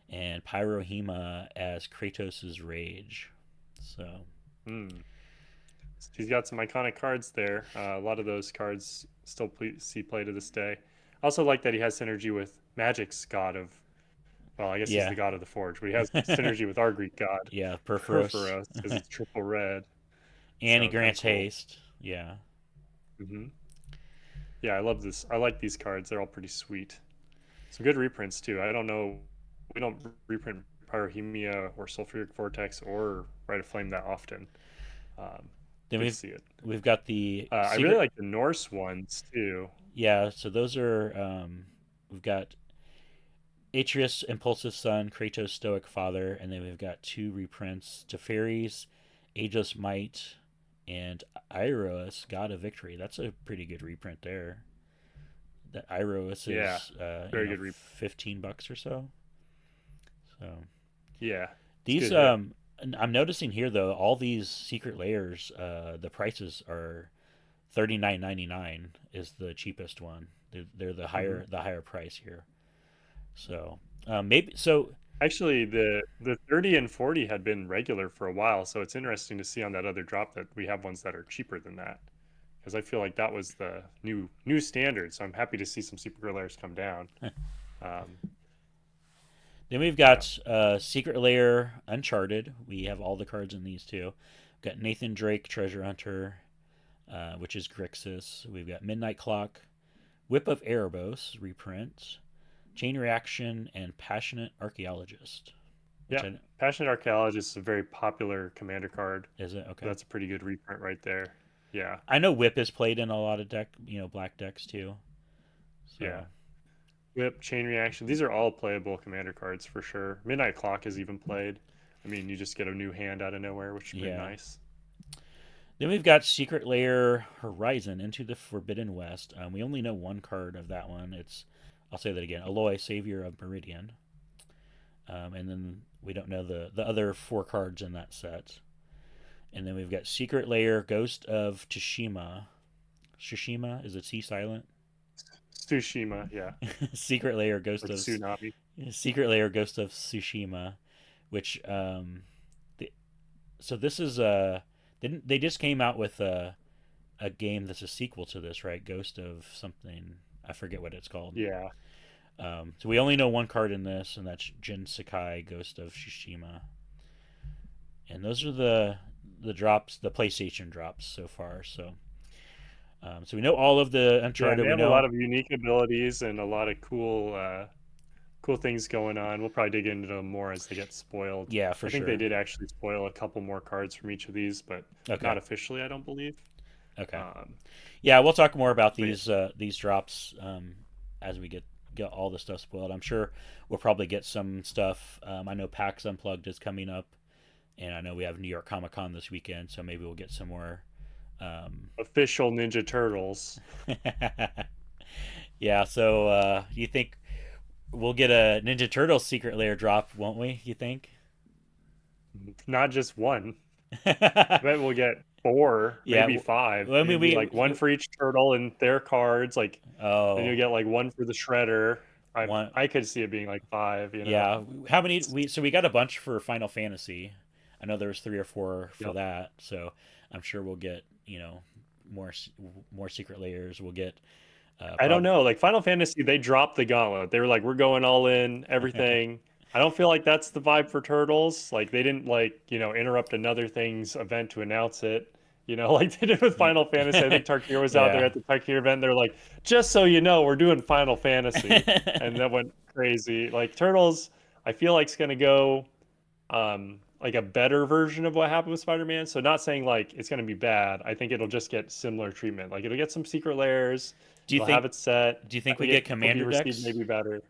B: and Pyrohema as Kratos' Rage. So
A: Hmm. So he's got some iconic cards there. A lot of those cards still see play to this day. I also like that he has synergy with Magic's god of, well, I guess he's
B: yeah,
A: the god of the forge, but he has synergy with our Greek god,
B: yeah, Perforos,
A: Perforos, because it's triple red.
B: and he
A: So kind of
B: grants
A: cool.
B: haste. Yeah,
A: Hmm. Yeah, I love this. I like these cards. They're all pretty sweet. Some good reprints too. I don't know. We don't reprint Pyrohemia or Sulfuric Vortex or Rite of Flame that often. Um,
B: then
A: Good to see it.
B: we've got the
A: I really
B: secret.
A: like the Norse ones too.
B: Yeah, so those are we've got Atreus, Impulsive Son, Kratos, Stoic Father, and then we've got two reprints: Teferis, Ageless Might, and Iroas, God of Victory. That's a pretty good reprint there. That Iroas
A: Yeah,
B: is
A: very good.
B: 15 bucks or so. So
A: Yeah, it's a
B: these
A: good hit.
B: I'm noticing here though, all these secret layers, the prices are 39.99 is the cheapest one. They're
A: Hmm.
B: the higher price here. So maybe so.
A: Actually, the 30 and 40 had been regular for a while, so it's interesting to see on that other drop that we have ones that are cheaper than that. Because I feel like that was the new standard. So I'm happy to see some Super Layers come down. Um,
B: Then we've
A: yeah,
B: got Secret Lair Uncharted. We have all the cards in these too. We've got Nathan Drake Treasure Hunter, which is Grixis. We've got Midnight Clock, Whip of Erebos reprint, Chain Reaction, and Passionate Archaeologist. Which
A: yeah.
B: I
A: Passionate Archaeologist is a very popular commander card.
B: is it
A: So
B: okay?
A: that's a pretty good reprint right there. Yeah,
B: I know Whip is played in a lot of black decks too.
A: yeah.
B: So
A: Whip, Chain Reaction. These are all playable commander cards for sure. Midnight Clock is even played. I mean, you just get a new hand out of nowhere, which is pretty
B: yeah.
A: nice.
B: Then we've got Secret Lair Horizon Into the Forbidden West. We only know one card of that one. I'll say that again. Aloy, Savior of Meridian. And then we don't know the other four cards in that set. And then we've got Secret Lair Ghost of Tsushima. Tsushima, is it C silent?
A: Tsushima, yeah,
B: Secret Lair Ghost
A: or
B: of
A: Tsunami.
B: Secret Lair Ghost of Tsushima, which the, so this is didn't they just came out with a game that's a sequel to this, right? Ghost of something. I forget what it's called.
A: Yeah,
B: So we only know one card in this, and that's Jin Sakai, Ghost of Tsushima. And those are the drops, the PlayStation drops so far. So we know all of the
A: yeah, and
B: Uncharted.
A: they
B: We
A: have a lot
B: know,
A: of unique abilities and a lot of cool things going on. We'll probably dig into them more as they get spoiled.
B: yeah, for
A: I think they
B: sure.
A: did actually spoil a couple more cards from each of these, but
B: Okay,
A: not officially, I don't believe.
B: okay,
A: Um,
B: yeah, we'll talk more about
A: but
B: these drops as we get all the stuff spoiled. I'm sure we'll probably get some stuff. I know PAX Unplugged is coming up, and I know we have New York Comic Con this weekend, so maybe we'll get some more. Um,
A: official Ninja Turtles,
B: yeah, so you think we'll get a Ninja Turtle Secret Lair drop, won't we? You think?
A: not just one.
B: Yeah.
A: I bet we'll get four, maybe
B: Well,
A: five.
B: I mean,
A: Maybe like one for each turtle and their cards. Like then you'll
B: oh,
A: get like one for the shredder.
B: one.
A: I could see it being like five.
B: Yeah. How many? We got a bunch for Final Fantasy. I know there was three or four for
A: Yep.
B: that. So I'm sure we'll get more more secret layers. We'll get
A: I don't
B: prob.
A: know. Like Final Fantasy, they dropped the gauntlet. They were like, we're going all in, everything. I don't feel like that's the vibe for Turtles. Like they didn't like, interrupt another thing's event to announce it. Like they did with Final Fantasy. I think Tarkir was out there
B: Yeah.
A: at the Tarkir event. They're like, just so you know, we're doing Final Fantasy. And that went crazy. Like Turtles, I feel like it's gonna go like a better version of what happened with Spider-Man. So not saying like it's gonna be bad. I think it'll just get similar treatment. Like it'll get some secret layers.
B: do you
A: It'll have
B: think?
A: its set.
B: Do you
A: I
B: think we
A: think
B: get
A: it'll be
B: commander
A: received
B: decks?
A: maybe better.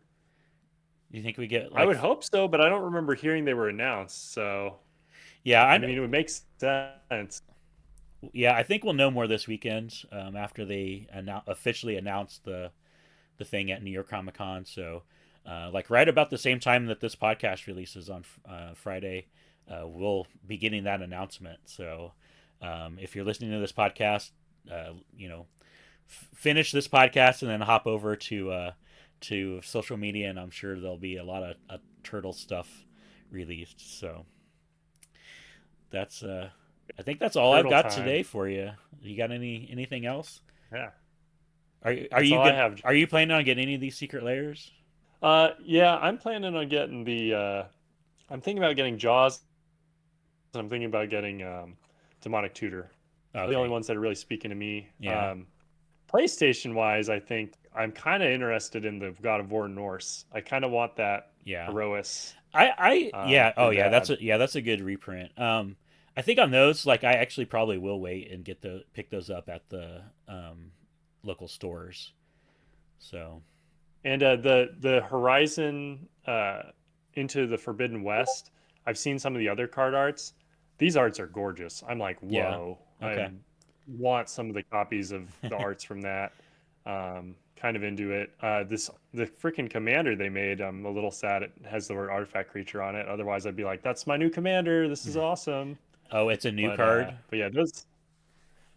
B: Do you think we get
A: I
B: like?
A: would hope so, but I don't remember hearing they were announced. So
B: Yeah, I
A: I
B: know.
A: mean, it would make sense.
B: Yeah, I think we'll know more this weekend after they officially announce the thing at New York Comic Con. So, like right about the same time that this podcast releases on Friday, we'll be getting that announcement. So, if you're listening to this podcast, you know, finish this podcast and then hop over to social media, and I'm sure there'll be a lot of turtle stuff released. So that's I think that's all I've
A: Turtle
B: got
A: time.
B: today for you. You got anything else?
A: Yeah,
B: Are
A: that's
B: you
A: all I
B: good?
A: have.
B: Are you planning on getting any of these secret layers?
A: Yeah, I'm planning on getting the. I'm thinking about getting Jaws. And I'm thinking about getting Demonic Tutor. The only
B: Okay.
A: ones that are really speaking to me.
B: Yeah.
A: PlayStation wise, I think I'm kind of interested in the God of War Norse. I kind of want that
B: Yeah.
A: Herois
B: Yeah. Oh,
A: pretty
B: yeah.
A: bad.
B: That's a good reprint. I think on those, like, I actually probably will wait and pick those up at the local stores. So,
A: And the Horizon into the Forbidden West. I've seen some of the other card arts. These arts are gorgeous. I'm like,
B: yeah.
A: whoa. I
B: Okay.
A: want some of the copies of the arts from that. Kind of into it. The freaking commander they made. I'm a little sad it has the word artifact creature on it. Otherwise, I'd be like, that's my new commander. This is awesome.
B: Oh, it's a new card.
A: But yeah,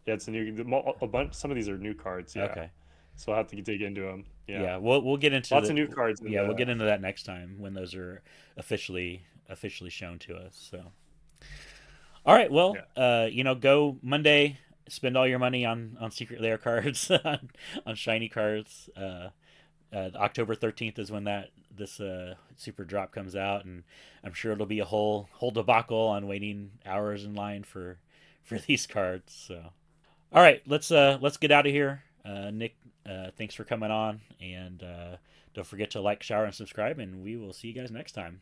A: yeah, it's a new a bunch. Some of these are new cards. Yeah,
B: Okay.
A: so I'll have to dig into them. Yeah,
B: Yeah, we'll get into
A: lots
B: the
A: of new cards in
B: yeah, we'll
A: the.
B: get into that next time when those are officially shown to us. So, all right, well,
A: Yeah.
B: go Monday, spend all your money on Secret Lair cards, on shiny cards. October 13th is when that this super drop comes out, and I'm sure it'll be a whole debacle on waiting hours in line for these cards. So, all right, let's get out of here. Nick, thanks for coming on, and don't forget to like, share, and subscribe, and we will see you guys next time.